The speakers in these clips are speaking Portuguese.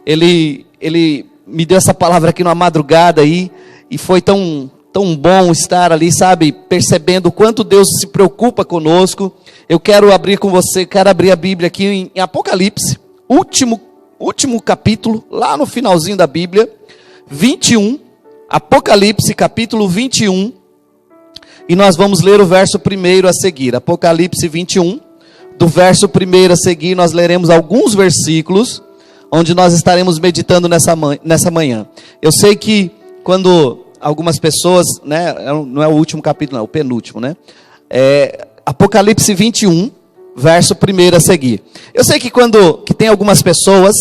ele me deu essa palavra aqui numa madrugada aí, e foi tão bom estar ali, sabe, percebendo o quanto Deus se preocupa conosco. Eu quero abrir com você, quero abrir a Bíblia aqui em Apocalipse, último capítulo, lá no finalzinho da Bíblia, 21, Apocalipse capítulo 21, e nós vamos ler o verso 1 a seguir. Apocalipse 21, do verso 1 a seguir, nós leremos alguns versículos, onde nós estaremos meditando nessa manhã. Eu sei que quando algumas pessoas, né, não é o último capítulo, não, é o penúltimo, né? Apocalipse 21, verso 1 a seguir. Eu sei que que tem algumas pessoas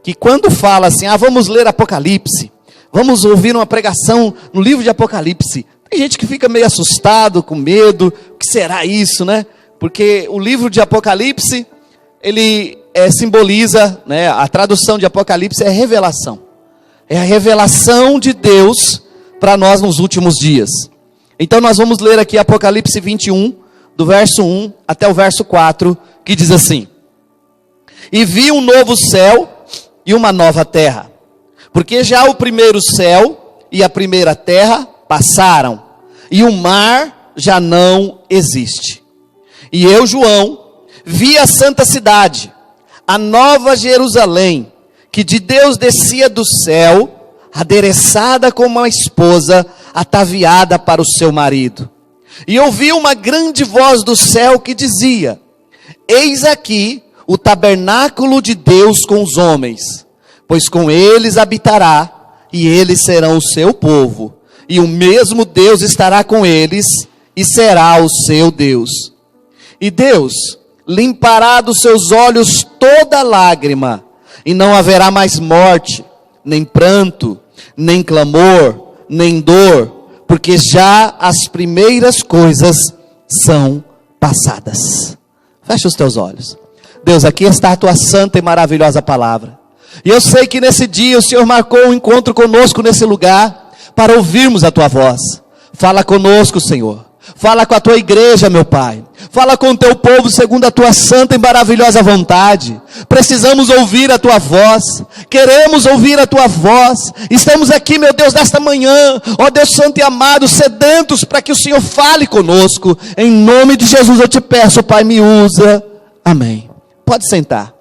que quando fala assim, vamos ler Apocalipse, vamos ouvir uma pregação no livro de Apocalipse, tem gente que fica meio assustado, com medo, o que será isso, né? Porque o livro de Apocalipse, ele simboliza, né, a tradução de Apocalipse é revelação. É a revelação de Deus para nós nos últimos dias. Então nós vamos ler aqui Apocalipse 21, do verso 1 até o verso 4, que diz assim: E vi um novo céu e uma nova terra, porque já o primeiro céu e a primeira terra passaram, e o mar já não existe. E eu, João, vi a santa cidade, a nova Jerusalém, que de Deus descia do céu, adereçada como uma esposa, ataviada para o seu marido. E ouvi uma grande voz do céu que dizia: Eis aqui o tabernáculo de Deus com os homens, pois com eles habitará, e eles serão o seu povo, e o mesmo Deus estará com eles, e será o seu Deus. E Deus limpará dos seus olhos toda lágrima, e não haverá mais morte, nem pranto, nem clamor, nem dor, porque já as primeiras coisas são passadas. Fecha os teus olhos. Deus, aqui está a tua santa e maravilhosa palavra. E eu sei que nesse dia o Senhor marcou um encontro conosco nesse lugar, para ouvirmos a tua voz. Fala conosco, Senhor. Fala com a tua igreja, meu Pai. Fala com o teu povo segundo a tua santa e maravilhosa vontade. Precisamos ouvir a tua voz. Queremos ouvir a tua voz. Estamos aqui, meu Deus, nesta manhã, ó Deus santo e amado, sedentos para que o Senhor fale conosco. Em nome de Jesus eu te peço, Pai, me usa. Amém. Pode sentar.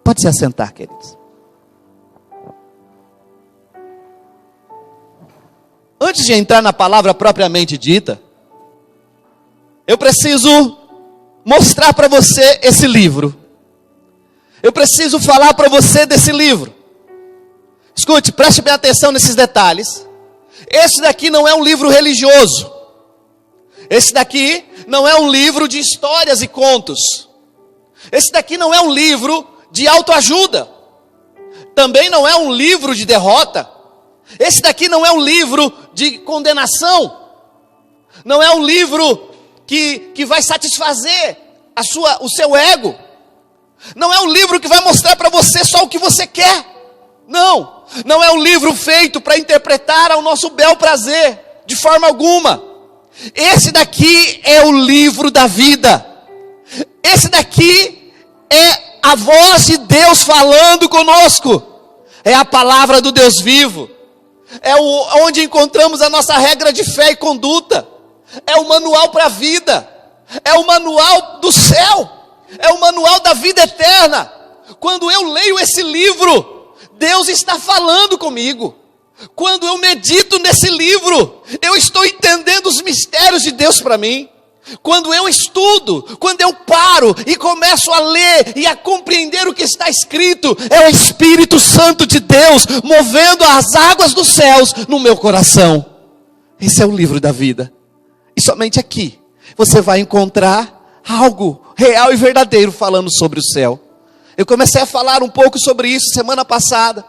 Pode se assentar, queridos. Antes de entrar na palavra propriamente dita, eu preciso mostrar para você esse livro. Eu preciso falar para você desse livro. Escute, preste bem atenção nesses detalhes. Esse daqui não é um livro religioso. Esse daqui não é um livro de histórias e contos. Esse daqui não é um livro de autoajuda. Também não é um livro de derrota. Esse daqui não é um livro de condenação. Não é um livro que vai satisfazer o seu ego. Não é um livro que vai mostrar para você só o que você quer. Não é um livro feito para interpretar ao nosso bel prazer, de forma alguma. Esse daqui é o livro da vida. Esse daqui é a voz de Deus falando conosco. É a palavra do Deus vivo. É onde encontramos a nossa regra de fé e conduta. É o manual para a vida. É o manual do céu. É o manual da vida eterna. Quando eu leio esse livro, Deus está falando comigo. Quando eu medito nesse livro, eu estou entendendo os mistérios de Deus para mim. Quando eu estudo, quando eu paro e começo a ler e a compreender o que está escrito, é o Espírito Santo de Deus movendo as águas dos céus no meu coração. Esse é o livro da vida. E somente aqui você vai encontrar algo real e verdadeiro falando sobre o céu. Eu comecei a falar um pouco sobre isso semana passada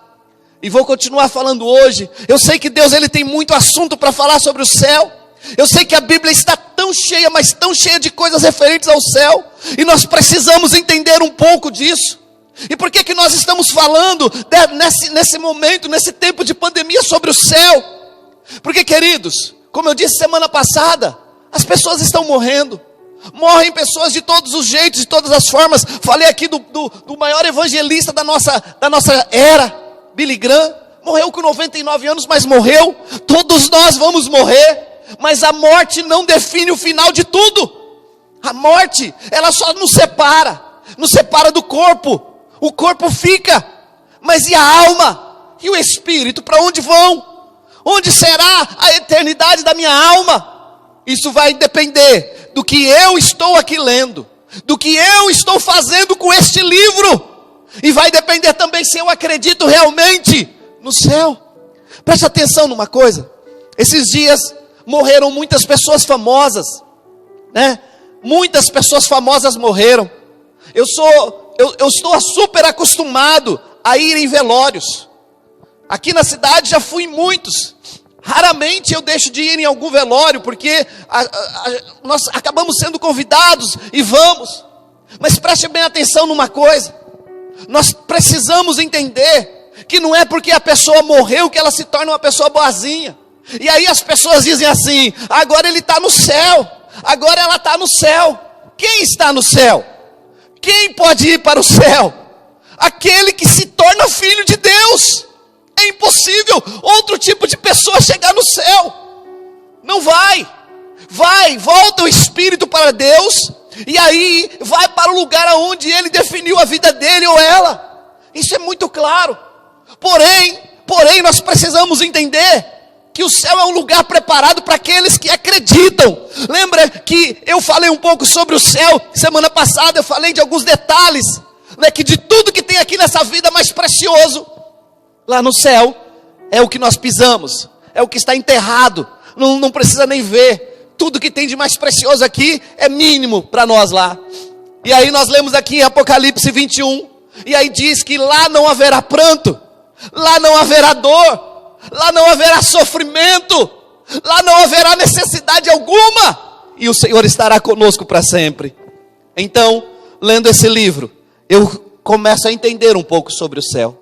e vou continuar falando hoje. Eu sei que Deus ele tem muito assunto para falar sobre o céu. Eu sei que a Bíblia está tão cheia, mas tão cheia de coisas referentes ao céu, e nós precisamos entender um pouco disso. E por que nós estamos falando nesse momento, nesse tempo de pandemia, sobre o céu? Porque, queridos, como eu disse semana passada, as pessoas estão morrendo. Morrem pessoas de todos os jeitos, de todas as formas. Falei aqui do maior evangelista da nossa era. Billy Graham, morreu com 99 anos, mas morreu. Todos nós vamos morrer, mas a morte não define o final de tudo. A morte, ela só nos separa do corpo. O corpo fica, mas e a alma? E o espírito, para onde vão? Onde será a eternidade da minha alma? Isso vai depender do que eu estou aqui lendo, do que eu estou fazendo com este livro, e vai depender também se eu acredito realmente no céu. Preste atenção numa coisa, esses dias morreram muitas pessoas famosas, né? Muitas pessoas famosas morreram. Eu estou super acostumado a ir em velórios. Aqui na cidade já fui em muitos. Raramente eu deixo de ir em algum velório, porque nós acabamos sendo convidados e vamos. Mas preste bem atenção numa coisa. Nós precisamos entender que não é porque a pessoa morreu que ela se torna uma pessoa boazinha. E aí as pessoas dizem assim: agora ele está no céu, agora ela está no céu. Quem está no céu? Quem pode ir para o céu? Aquele que se torna filho de Deus. É impossível outro tipo de pessoa chegar no céu. Não vai. Volta o espírito para Deus, e aí vai para o lugar onde ele definiu a vida dele ou ela. Isso é muito claro. Porém nós precisamos entender que o céu é um lugar preparado para aqueles que acreditam. Lembra que eu falei um pouco sobre o céu semana passada? Eu falei de alguns detalhes, né, que de tudo que tem aqui nessa vida mais precioso, lá no céu é o que nós pisamos, é o que está enterrado. Não precisa nem ver. Tudo que tem de mais precioso aqui é mínimo para nós lá. E aí nós lemos aqui em Apocalipse 21, e aí diz que lá não haverá pranto, lá não haverá dor, lá não haverá sofrimento, lá não haverá necessidade alguma, e o Senhor estará conosco para sempre. Então, lendo esse livro, eu começo a entender um pouco sobre o céu.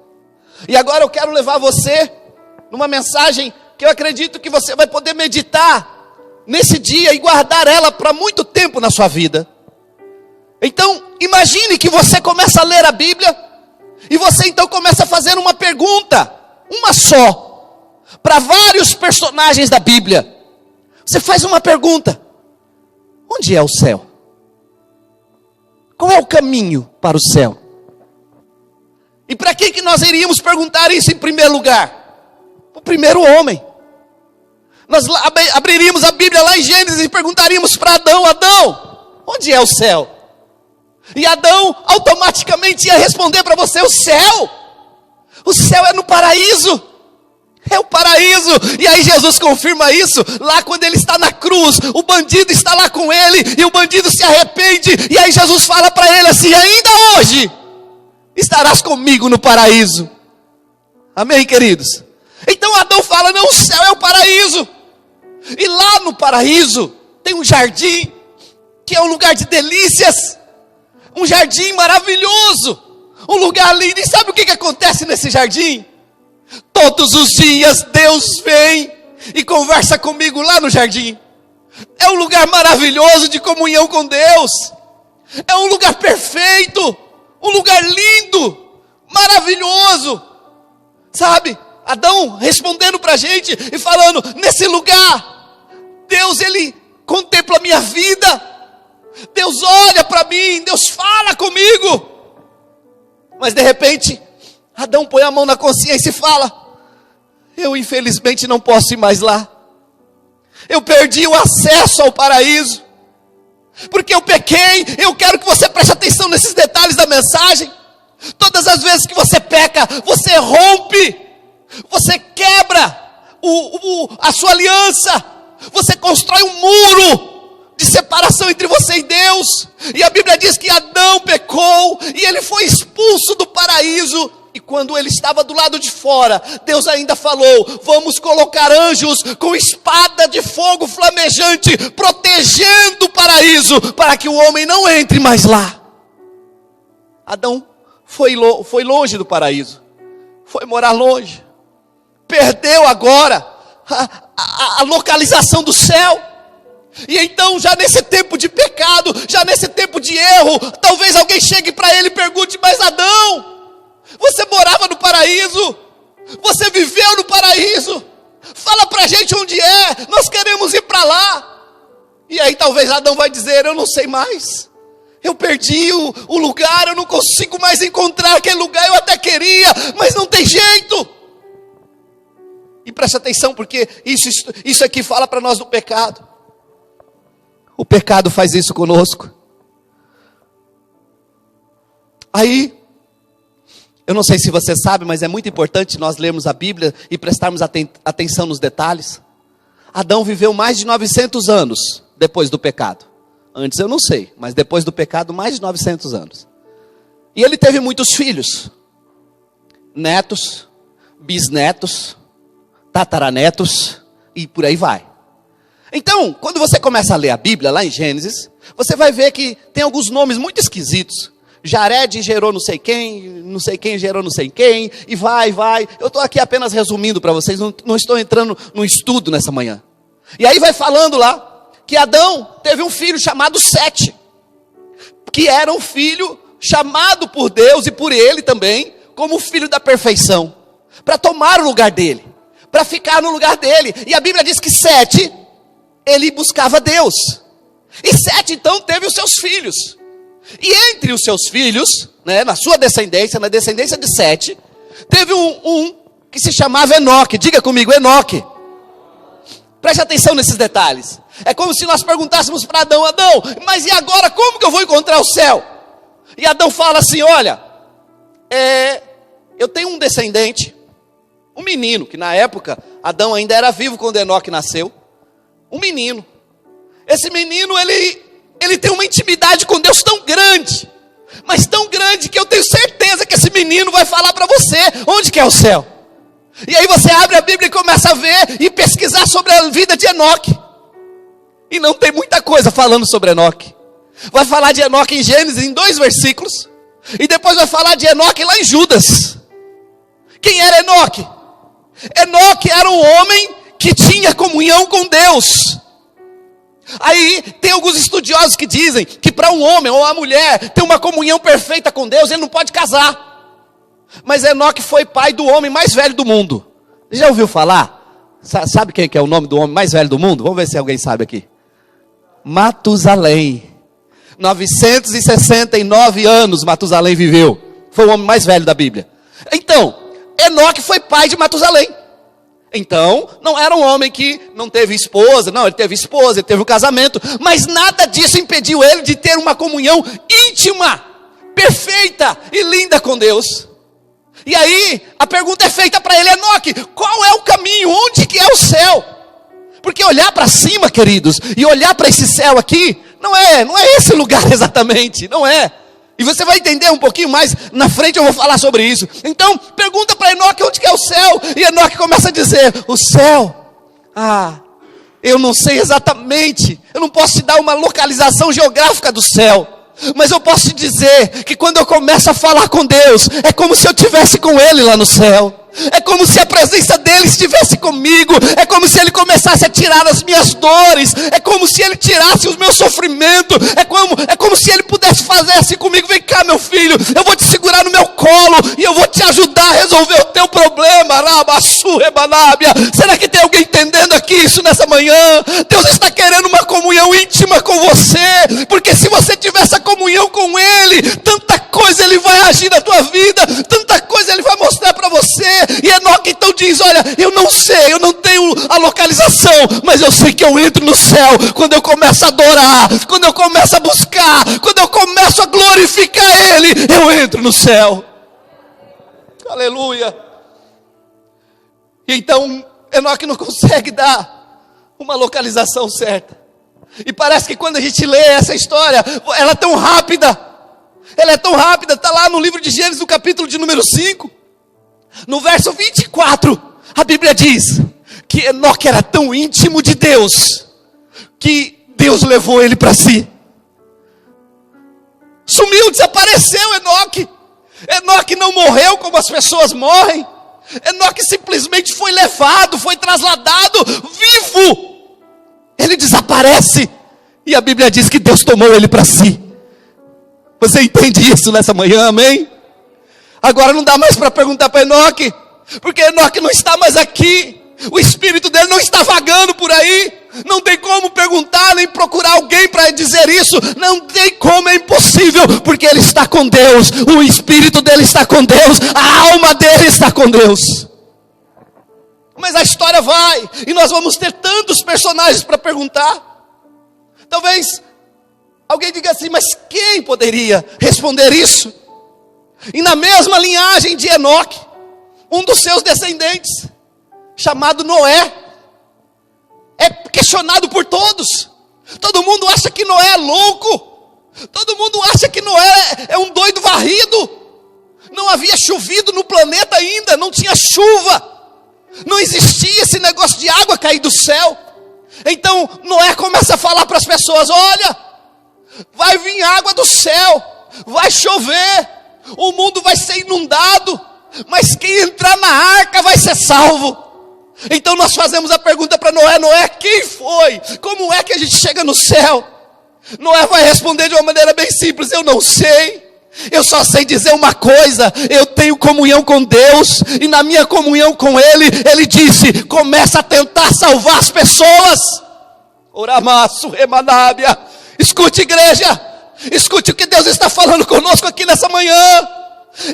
E agora eu quero levar você numa mensagem que eu acredito que você vai poder meditar nesse dia e guardar ela para muito tempo na sua vida. Então, imagine que você começa a ler a Bíblia, e você então começa a fazer uma pergunta, uma só, para vários personagens da Bíblia. Você faz uma pergunta: onde é o céu? Qual é o caminho para o céu? E para que nós iríamos perguntar isso em primeiro lugar? O primeiro homem. Nós abriríamos a Bíblia lá em Gênesis e perguntaríamos para Adão: Adão, onde é o céu? E Adão automaticamente ia responder para você: o céu é no paraíso. É o paraíso. E aí Jesus confirma isso lá quando ele está na cruz. O bandido está lá com ele, e o bandido se arrepende, e aí Jesus fala para ele assim: ainda hoje estarás comigo no paraíso. Amém, queridos? Então Adão fala: não, o céu é o paraíso. E lá no paraíso tem um jardim, que é um lugar de delícias, um jardim maravilhoso, um lugar lindo. E sabe o que acontece nesse jardim? Todos os dias Deus vem e conversa comigo lá no jardim. É um lugar maravilhoso de comunhão com Deus. É um lugar perfeito, um lugar lindo, maravilhoso. Sabe, Adão respondendo para a gente e falando: nesse lugar Deus, ele contempla a minha vida, Deus olha para mim, Deus fala comigo. Mas de repente Adão põe a mão na consciência e fala: eu infelizmente não posso ir mais lá. Eu perdi o acesso ao paraíso, porque eu pequei. Eu quero que você preste atenção nesses detalhes da mensagem. Todas as vezes que você peca, você rompe, você quebra a sua aliança, você constrói um muro de separação entre você e Deus. E a Bíblia diz que Adão pecou e ele foi expulso do paraíso. E quando ele estava do lado de fora, Deus ainda falou: vamos colocar anjos com espada de fogo flamejante, protegendo o paraíso, para que o homem não entre mais lá. Adão foi longe do paraíso, foi morar longe, perdeu agora a localização do céu. E então, já nesse tempo de pecado, já nesse tempo de erro, talvez alguém chegue para ele e pergunte: mas Adão, você morava no paraíso, paraíso. Fala pra gente onde é, nós queremos ir para lá. E aí talvez Adão vai dizer, eu não sei mais. Eu perdi o lugar, eu não consigo mais encontrar aquele lugar, eu até queria, mas não tem jeito. E preste atenção, porque isso aqui fala para nós do pecado. O pecado faz isso conosco. Aí, eu não sei se você sabe, mas é muito importante nós lermos a Bíblia e prestarmos atenção nos detalhes. Adão viveu mais de 900 anos depois do pecado. Antes eu não sei, mas depois do pecado, mais de 900 anos. E ele teve muitos filhos. Netos, bisnetos, tataranetos e por aí vai. Então, quando você começa a ler a Bíblia, lá em Gênesis, você vai ver que tem alguns nomes muito esquisitos. Jared gerou não sei quem gerou não sei quem, e vai. Eu estou aqui apenas resumindo para vocês, não estou entrando no estudo nessa manhã. E aí vai falando lá, que Adão teve um filho chamado Sete, que era um filho chamado por Deus e por ele também, como filho da perfeição, para tomar o lugar dele, para ficar no lugar dele. E a Bíblia diz que Sete, ele buscava Deus, e Sete então teve os seus filhos, e entre os seus filhos, né, na sua descendência, na descendência de Sete, teve um que se chamava Enoque. Diga comigo, Enoque. Preste atenção nesses detalhes. É como se nós perguntássemos para Adão, mas e agora, como que eu vou encontrar o céu? E Adão fala assim, olha, eu tenho um descendente, um menino, que na época, Adão ainda era vivo quando Enoque nasceu, um menino. Esse menino, ele tem uma intimidade com Deus tão grande, mas tão grande, que eu tenho certeza que esse menino vai falar para você, onde que é o céu? E aí você abre a Bíblia e começa a ver e pesquisar sobre a vida de Enoque. E não tem muita coisa falando sobre Enoque. Vai falar de Enoque em Gênesis, em 2 versículos. E depois vai falar de Enoque lá em Judas. Quem era Enoque? Enoque era um homem que tinha comunhão com Deus. Aí tem alguns estudiosos que dizem que para um homem ou uma mulher ter uma comunhão perfeita com Deus, ele não pode casar. Mas Enoque foi pai do homem mais velho do mundo. Já ouviu falar? Sabe quem que é o nome do homem mais velho do mundo? Vamos ver se alguém sabe aqui. Matusalém. 969 anos Matusalém viveu. Foi o homem mais velho da Bíblia. Então, Enoque foi pai de Matusalém. Então, não era um homem que não teve esposa. Não, ele teve esposa, ele teve um casamento. Mas nada disso impediu ele de ter uma comunhão íntima, perfeita e linda com Deus. E aí, a pergunta é feita para ele, Enoque, qual é o caminho? Onde que é o céu? Porque olhar para cima, queridos, e olhar para esse céu aqui, não é esse lugar exatamente, não é. E você vai entender um pouquinho mais, na frente eu vou falar sobre isso. Então, pergunta para Enoque onde que é o céu, e Enoque começa a dizer, o céu, eu não sei exatamente, eu não posso te dar uma localização geográfica do céu. Mas eu posso te dizer que quando eu começo a falar com Deus, é como se eu estivesse com Ele lá no céu. É como se a presença dEle estivesse comigo. É como se Ele começasse a tirar as minhas dores. É como se Ele tirasse os meus sofrimentos. É como se Ele pudesse fazer assim comigo. Vem cá, meu filho, eu vou te segurar no meu colo e eu vou te ajudar a resolver o teu problema. Será que tem alguém entendendo aqui isso nessa manhã? Deus está querendo uma comunhão íntima com você, porque se você tiver essa comunhão com Ele, tanta coisa Ele vai agir na tua vida, tanta coisa Ele vai mostrar para você. E Enoque então diz, olha, eu não sei, eu não tenho a localização, mas eu sei que eu entro no céu quando eu começo a adorar, quando eu começo a buscar, quando eu começo a glorificar Ele, eu entro no céu. Aleluia. E então Enoque não consegue dar uma localização certa. E parece que quando a gente lê essa história, ela é tão rápida, está lá no livro de Gênesis, no capítulo de número 5, no verso 24, a Bíblia diz que Enoque era tão íntimo de Deus, que Deus levou ele para si. Sumiu, desapareceu Enoque. Enoque não morreu como as pessoas morrem. Enoque simplesmente foi levado, foi trasladado, vivo. Ele desaparece. E a Bíblia diz que Deus tomou ele para si. Você entende isso nessa manhã, amém? Agora não dá mais para perguntar para Enoque, Porque Enoque não está mais aqui. O espírito dele não está vagando por aí. Não tem como perguntar, nem procurar alguém para dizer isso. Não tem como, é impossível. Porque ele está com Deus. O espírito dele está com Deus. A alma dele está com Deus. Mas a história vai. E nós vamos ter tantos personagens para perguntar. Talvez alguém diga assim, mas quem poderia responder isso? E na mesma linhagem de Enoque, um dos seus descendentes, chamado Noé, é questionado por todos. Todo mundo acha que Noé é louco. Todo mundo acha que Noé é um doido varrido. Não havia chovido no planeta ainda, não tinha chuva. Não existia esse negócio de água cair do céu. Então Noé começa a falar para as pessoas, olha, vai vir água do céu, vai chover, o mundo vai ser inundado, mas quem entrar na arca vai ser salvo. Então nós fazemos a pergunta para Noé, Noé, quem foi? Como é que a gente chega no céu? Noé vai responder de uma maneira bem simples, eu não sei. Eu só sei dizer uma coisa, eu tenho comunhão com Deus, e na minha comunhão com Ele, Ele disse, começa a tentar salvar as pessoas. Oramaço, remanábia. Escute, igreja, escute o que Deus está falando conosco aqui nessa manhã.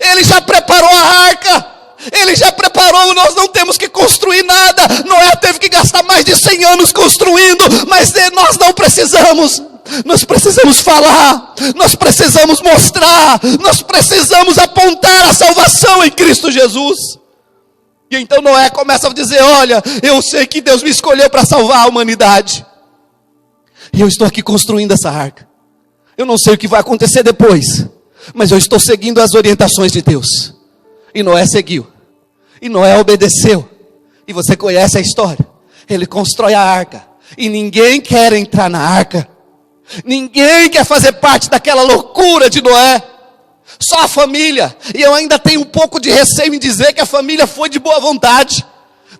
Ele já preparou a arca, Ele já preparou, nós não temos que construir nada. Noé teve que gastar mais de 100 anos construindo, mas nós não precisamos. Nós precisamos falar, nós precisamos mostrar, nós precisamos apontar a salvação em Cristo Jesus. E então Noé começa a dizer, olha, eu sei que Deus me escolheu para salvar a humanidade. E eu estou aqui construindo essa arca. Eu não sei o que vai acontecer depois, mas eu estou seguindo as orientações de Deus. E Noé seguiu. E Noé obedeceu. E você conhece a história. Ele constrói a arca. E ninguém quer entrar na arca. Ninguém quer fazer parte daquela loucura de Noé. Só a família. E eu ainda tenho um pouco de receio em dizer que a família foi de boa vontade.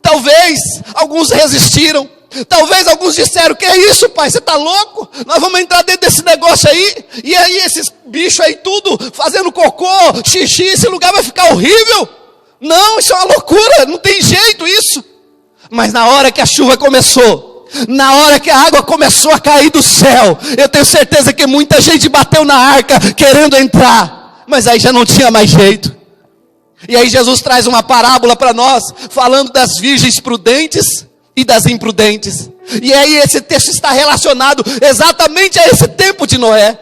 Talvez alguns resistiram. Talvez alguns disseram, que é isso, pai, você está louco? Nós vamos entrar dentro desse negócio aí. E aí esses bichos aí tudo fazendo cocô, xixi, esse lugar vai ficar horrível. Não, isso é uma loucura, não tem jeito isso. Mas na hora que a chuva começou, na hora que a água começou a cair do céu, eu tenho certeza que muita gente bateu na arca querendo entrar, mas aí já não tinha mais jeito. E aí Jesus traz uma parábola para nós, falando das virgens prudentes e das imprudentes. E aí esse texto está relacionado exatamente a esse tempo de Noé.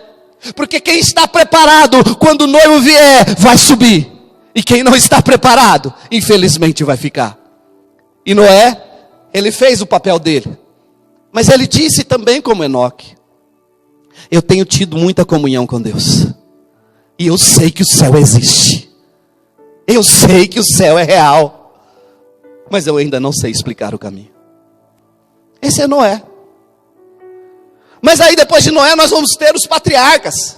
Porque quem está preparado, quando o noivo vier, vai subir. E quem não está preparado, infelizmente vai ficar. E Noé, ele fez o papel dele. Mas ele disse também como Enoque, eu tenho tido muita comunhão com Deus. E eu sei que o céu existe. Eu sei que o céu é real. Mas eu ainda não sei explicar o caminho. Esse é Noé. Mas aí depois de Noé nós vamos ter os patriarcas.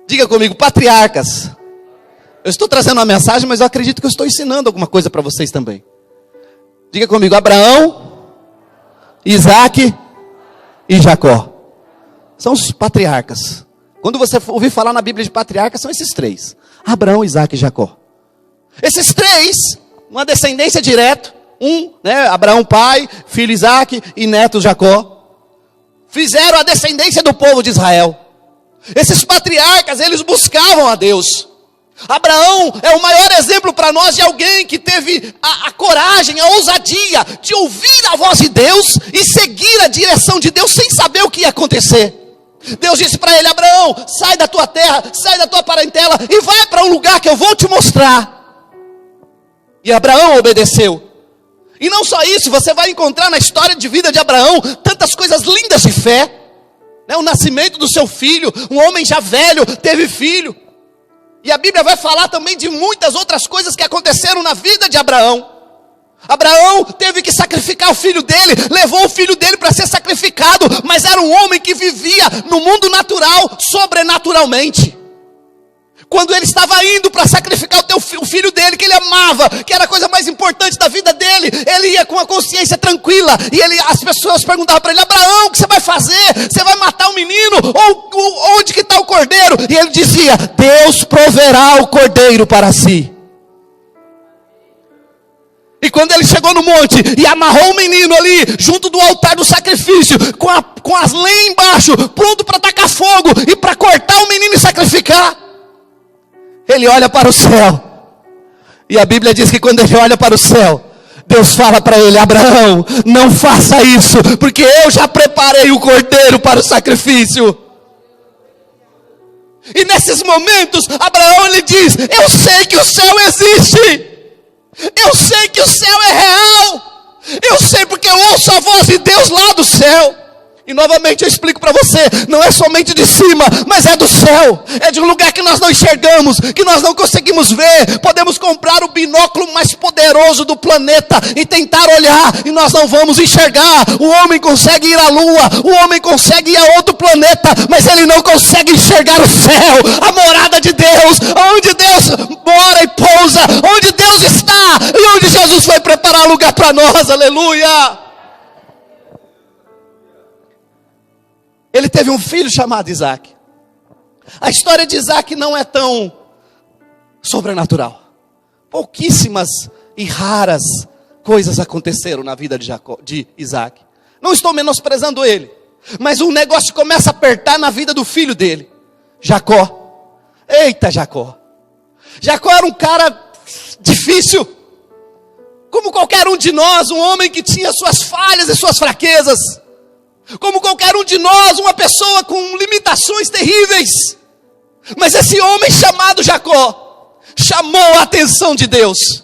Diga comigo, patriarcas. Eu estou trazendo uma mensagem, mas eu acredito que eu estou ensinando alguma coisa para vocês também. Diga comigo, Abraão, Isaac e Jacó. São os patriarcas. Quando você ouvir falar na Bíblia de patriarcas, são esses três. Abraão, Isaac e Jacó. Esses três, uma descendência direta. Abraão pai, filho Isaac e neto Jacó. Fizeram a descendência do povo de Israel. Esses patriarcas, eles buscavam a Deus. Abraão é o maior exemplo para nós de alguém que teve a coragem, a ousadia de ouvir a voz de Deus e seguir a direção de Deus sem saber o que ia acontecer. Deus disse para ele, Abraão, sai da tua terra, sai da tua parentela e vai para um lugar que eu vou te mostrar. E Abraão obedeceu. E não só isso, você vai encontrar na história de vida de Abraão tantas coisas lindas de fé. O nascimento do seu filho, um homem já velho, teve filho. E a Bíblia vai falar também de muitas outras coisas que aconteceram na vida de Abraão. Abraão teve que sacrificar o filho dele, levou o filho dele para ser sacrificado, mas era um homem que vivia no mundo natural, sobrenaturalmente. Quando ele estava indo para sacrificar o filho dele, que ele amava, que era a coisa mais importante da vida dele, ele ia com a consciência tranquila, e as pessoas perguntavam para ele, Abraão, o que você vai fazer? Você vai matar o menino? Ou onde que está o cordeiro? E ele dizia, Deus proverá o cordeiro para si. quando ele chegou no monte e amarrou o menino ali, junto do altar do sacrifício, com as lenhas embaixo, pronto para tacar fogo e para cortar o menino e sacrificar, ele olha para o céu. E a Bíblia diz que quando ele olha para o céu, Deus fala para ele: Abraão, não faça isso, porque eu já preparei o cordeiro para o sacrifício. E nesses momentos, Abraão ele diz: eu sei que o céu existe, eu sei que o céu é real, eu sei porque eu ouço a voz de Deus lá do céu. E novamente eu explico para você, não é somente de cima, mas é do céu, é de um lugar que nós não enxergamos, que nós não conseguimos ver. Podemos comprar o binóculo mais poderoso do planeta e tentar olhar, e nós não vamos enxergar. O homem consegue ir à lua, o homem consegue ir a outro planeta, mas ele não consegue enxergar o céu, a morada de Deus, onde Deus mora e pousa, onde Deus está, e onde Jesus foi preparar lugar para nós, aleluia. Ele teve um filho chamado Isaac. A história de Isaac não é tão sobrenatural. Pouquíssimas e raras coisas aconteceram na vida de Isaac. Não estou menosprezando ele, mas um negócio começa a apertar na vida do filho dele, Jacó. Eita, Jacó. Jacó era um cara difícil, como qualquer um de nós, um homem que tinha suas falhas e suas fraquezas. Como qualquer um de nós, uma pessoa com limitações terríveis. Mas esse homem chamado Jacó chamou a atenção de Deus.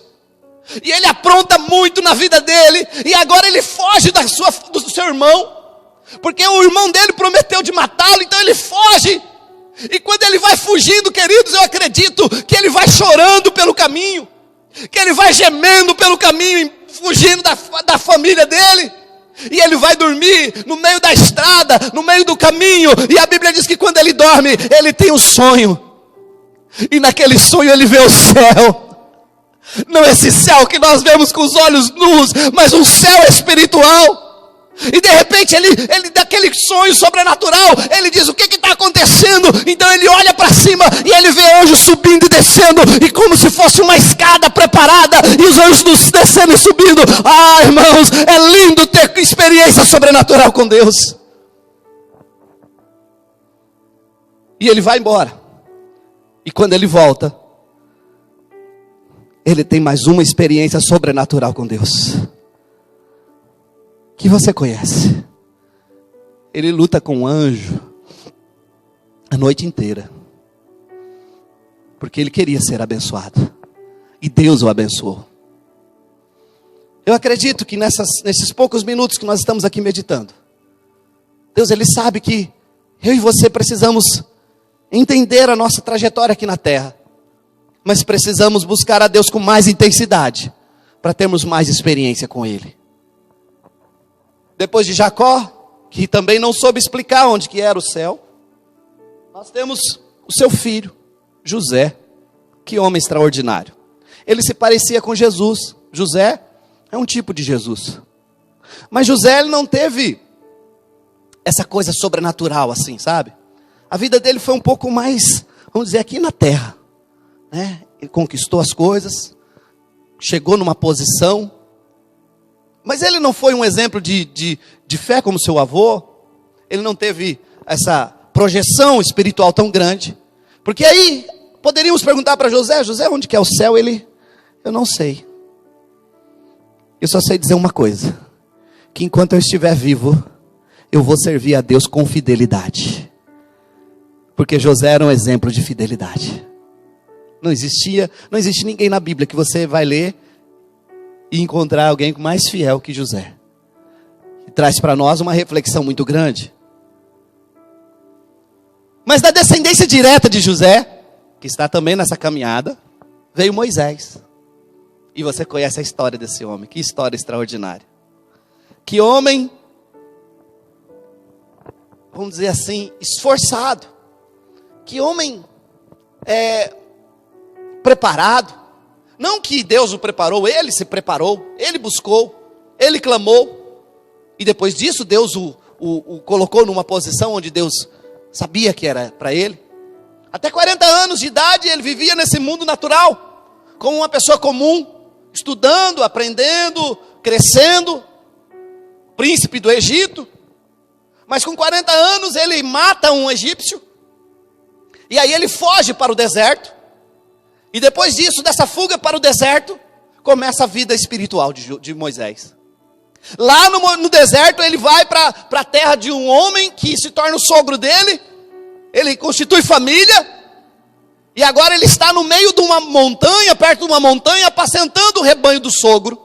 E ele apronta muito na vida dele. E agora ele foge do seu irmão, porque o irmão dele prometeu de matá-lo. Então ele foge. E quando ele vai fugindo, queridos, eu acredito que ele vai chorando pelo caminho, que ele vai gemendo pelo caminho, fugindo da família dele. E ele vai dormir no meio da estrada, no meio do caminho. E a Bíblia diz que quando ele dorme, ele tem um sonho. E naquele sonho ele vê o céu. Não esse céu que nós vemos com os olhos nus, mas um céu espiritual. E de repente ele daquele sonho sobrenatural, ele diz: o que está acontecendo? Então ele olha para cima e ele vê anjos subindo e descendo, e como se fosse uma escada preparada, e os anjos descendo e subindo. Ah, irmãos, é lindo ter experiência sobrenatural com Deus. E ele vai embora. E quando ele volta, ele tem mais uma experiência sobrenatural com Deus, que você conhece. Ele luta com um anjo a noite inteira, porque ele queria ser abençoado, e Deus o abençoou. Eu acredito que nesses poucos minutos que nós estamos aqui meditando, Deus ele sabe que eu e você precisamos entender a nossa trajetória aqui na terra, mas precisamos buscar a Deus com mais intensidade, para termos mais experiência com Ele. Depois de Jacó, que também não soube explicar onde que era o céu, nós temos o seu filho, José. Que homem extraordinário. Ele se parecia com Jesus. José é um tipo de Jesus. Mas José ele não teve essa coisa sobrenatural assim, sabe? A vida dele foi um pouco mais, vamos dizer, aqui na terra, né? Ele conquistou as coisas, chegou numa posição, mas ele não foi um exemplo de fé como seu avô. Ele não teve essa projeção espiritual tão grande. Porque aí poderíamos perguntar para José: José, onde que é o céu? Eu não sei. Eu só sei dizer uma coisa: que enquanto eu estiver vivo, eu vou servir a Deus com fidelidade. Porque José era um exemplo de fidelidade. Não existe ninguém na Bíblia que você vai ler e encontrar alguém mais fiel que José. E traz para nós uma reflexão muito grande. Mas da descendência direta de José, que está também nessa caminhada, veio Moisés. E você conhece a história desse homem. Que história extraordinária. Que homem, vamos dizer assim, esforçado. Que homem preparado. Não que Deus o preparou, ele se preparou, ele buscou, ele clamou. E depois disso Deus o colocou numa posição onde Deus sabia que era para ele. Até 40 anos de idade ele vivia nesse mundo natural, como uma pessoa comum, estudando, aprendendo, crescendo, príncipe do Egito. Mas com 40 anos ele mata um egípcio, e aí ele foge para o deserto, e depois disso, dessa fuga para o deserto, começa a vida espiritual de Moisés. Lá no deserto ele vai para a terra de um homem que se torna o sogro dele, ele constitui família, e agora ele está no meio de uma montanha, perto de uma montanha, apacentando o rebanho do sogro,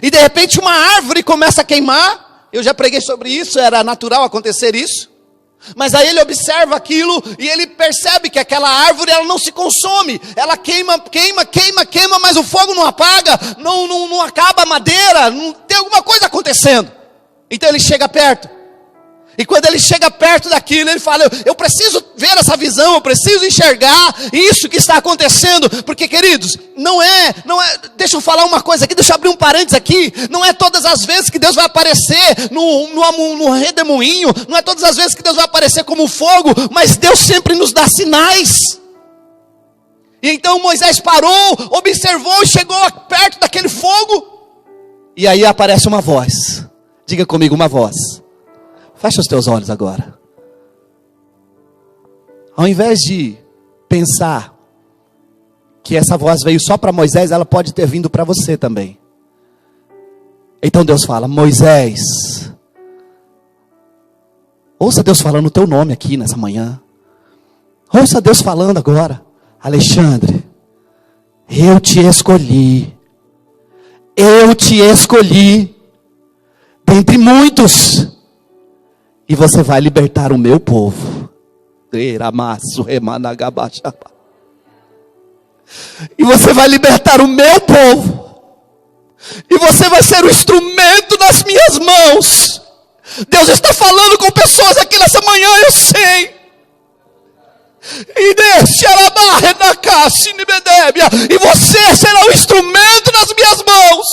e de repente uma árvore começa a queimar. Eu já preguei sobre isso, era natural acontecer isso. Mas aí ele observa aquilo e ele percebe que aquela árvore, ela não se consome. Ela queima, mas o fogo não apaga, não acaba a madeira, não tem alguma coisa acontecendo. Então ele chega perto. E quando ele chega perto daquilo, ele fala, eu preciso ver essa visão, eu preciso enxergar isso que está acontecendo. Porque, queridos, não é, deixa eu falar uma coisa aqui, deixa eu abrir um parênteses aqui. Não é todas as vezes que Deus vai aparecer no redemoinho, não é todas as vezes que Deus vai aparecer como fogo, mas Deus sempre nos dá sinais. E então Moisés parou, observou e chegou perto daquele fogo. E aí aparece uma voz. Diga comigo, uma voz. Fecha os teus olhos agora. Ao invés de pensar que essa voz veio só para Moisés, ela pode ter vindo para você também. Então Deus fala, Moisés. Ouça Deus falando o teu nome aqui nessa manhã. Ouça Deus falando agora. Alexandre, eu te escolhi. Eu te escolhi. Dentre muitos. E você vai libertar o meu povo. E você vai libertar o meu povo. E você vai ser o instrumento nas minhas mãos. Deus está falando com pessoas aqui nessa manhã, eu sei. E você será o instrumento nas minhas mãos.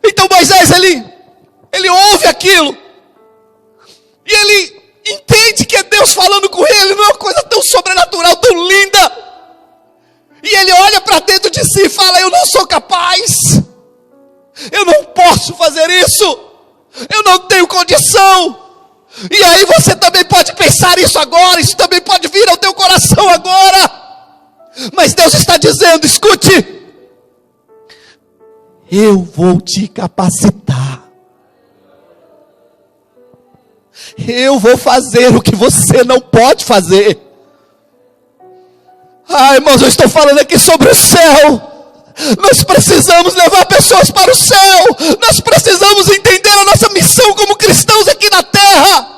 Então Moisés, ele ouve aquilo, e ele entende que é Deus falando com ele, não é uma coisa tão sobrenatural, tão linda, e ele olha para dentro de si e fala, eu não sou capaz, eu não posso fazer isso, eu não tenho condição. E aí você também pode pensar isso agora, isso também pode vir ao teu coração agora, mas Deus está dizendo, escute, eu vou te capacitar. Eu vou fazer o que você não pode fazer. Irmãos, eu estou falando aqui sobre o céu. Nós precisamos levar pessoas para o céu. Nós precisamos entender a nossa missão como cristãos aqui na terra.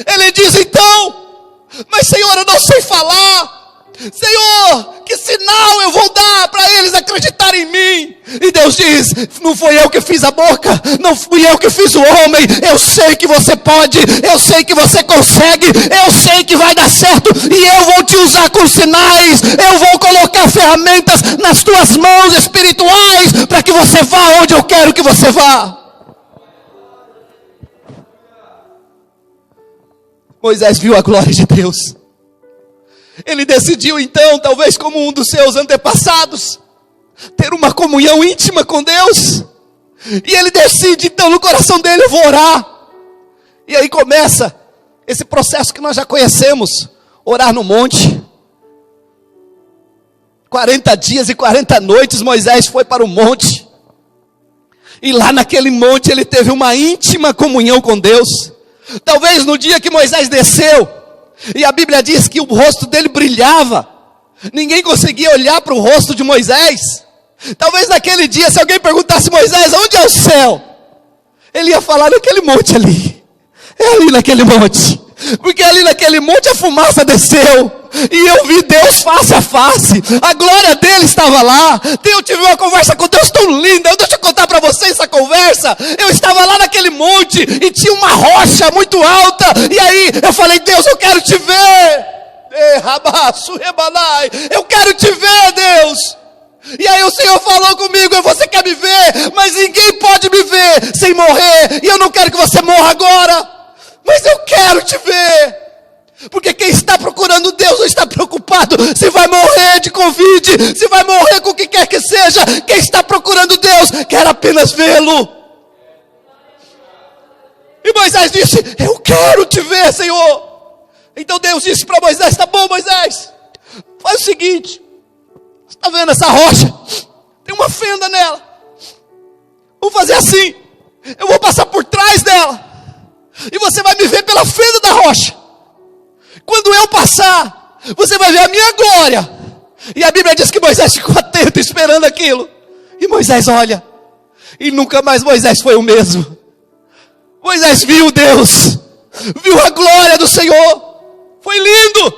Ele diz então, mas Senhor, eu não sei falar. Senhor, que sinal eu vou dar para eles acreditarem em mim? E Deus diz, não foi eu que fiz a boca, não fui eu que fiz o homem. Eu sei que você pode, eu sei que você consegue, eu sei que vai dar certo, e eu vou te usar com sinais, eu vou colocar ferramentas nas tuas mãos espirituais, para que você vá onde eu quero que você vá. Moisés viu a glória de Deus. Ele decidiu então, talvez como um dos seus antepassados, ter uma comunhão íntima com Deus. E ele decide então no coração dele, eu vou orar. E aí começa esse processo que nós já conhecemos, orar no monte. 40 dias e 40 noites Moisés foi para o monte. E lá naquele monte ele teve uma íntima comunhão com Deus. Talvez no dia que Moisés desceu, e a Bíblia diz que o rosto dele brilhava, ninguém conseguia olhar para o rosto de Moisés. Talvez naquele dia, se alguém perguntasse, Moisés, onde é o céu? Ele ia falar, naquele monte ali. É ali naquele monte. Porque ali naquele monte a fumaça desceu, e eu vi Deus face a face, a glória dele estava lá. Eu tive uma conversa com Deus tão linda. Deixa eu contar para vocês essa conversa. Eu estava lá naquele monte, e tinha uma rocha muito alta, e aí eu falei, Deus, eu quero te ver. Eu quero te ver, Deus. E aí o Senhor falou comigo: você quer me ver? Mas ninguém pode me ver sem morrer. E eu não quero que você morra agora. Mas eu quero te ver. Porque quem está procurando Deus não está preocupado se vai morrer de Covid, se vai morrer com o que quer que seja. Quem está procurando Deus quer apenas vê-lo. E Moisés disse: eu quero te ver, Senhor. Então Deus disse para Moisés: tá bom, Moisés, faz o seguinte, você está vendo essa rocha? Tem uma fenda nela. Vamos fazer assim, eu vou passar por trás dela, e você vai me ver pela fenda da rocha. Quando eu passar, você vai ver a minha glória. E a Bíblia diz que Moisés ficou atento, esperando aquilo. E Moisés olha, e nunca mais Moisés foi o mesmo. Moisés viu Deus, viu a glória do Senhor. Foi lindo,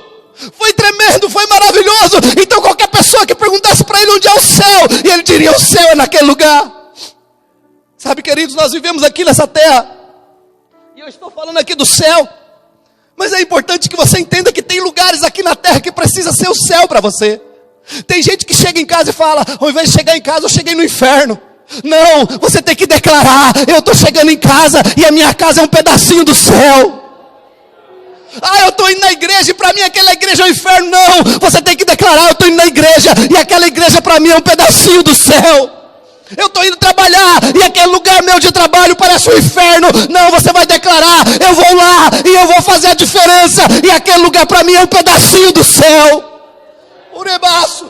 foi tremendo, foi maravilhoso. Então qualquer pessoa que perguntasse para ele onde é o céu, e ele diria: o céu é naquele lugar. Sabe, queridos, nós vivemos aqui nessa terra, e eu estou falando aqui do céu, mas é importante que você entenda que tem lugares aqui na terra que precisa ser o céu para você. Tem gente que chega em casa e fala: ao invés de chegar em casa, eu cheguei no inferno. Não, você tem que declarar: eu estou chegando em casa, e a minha casa é um pedacinho do céu. Eu estou indo na igreja, e para mim aquela igreja é o inferno. Não, você tem que declarar: eu estou indo na igreja, e aquela igreja para mim é um pedacinho do céu. Eu estou indo trabalhar, e aquele lugar meu de trabalho parece um inferno. Não, você vai declarar: eu vou lá, e eu vou fazer a diferença, e aquele lugar para mim é um pedacinho do céu. Urebaço,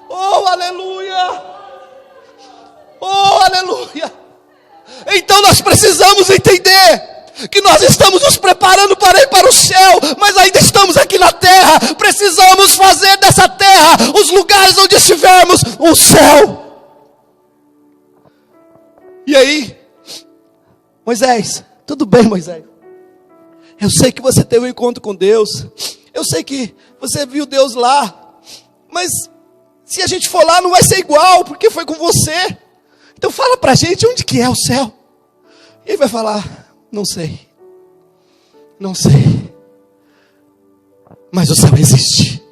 oh, aleluia! Oh, aleluia! Então nós precisamos entender que nós estamos nos preparando para ir para o céu, mas ainda estamos aqui na terra. Precisamos fazer dessa terra os lugares onde estivermos um céu. E aí, Moisés, tudo bem, Moisés? Eu sei que você teve um encontro com Deus, eu sei que você viu Deus lá, mas se a gente for lá não vai ser igual, porque foi com você. Então fala pra gente onde que é o céu. E ele vai falar: não sei, mas o céu existe,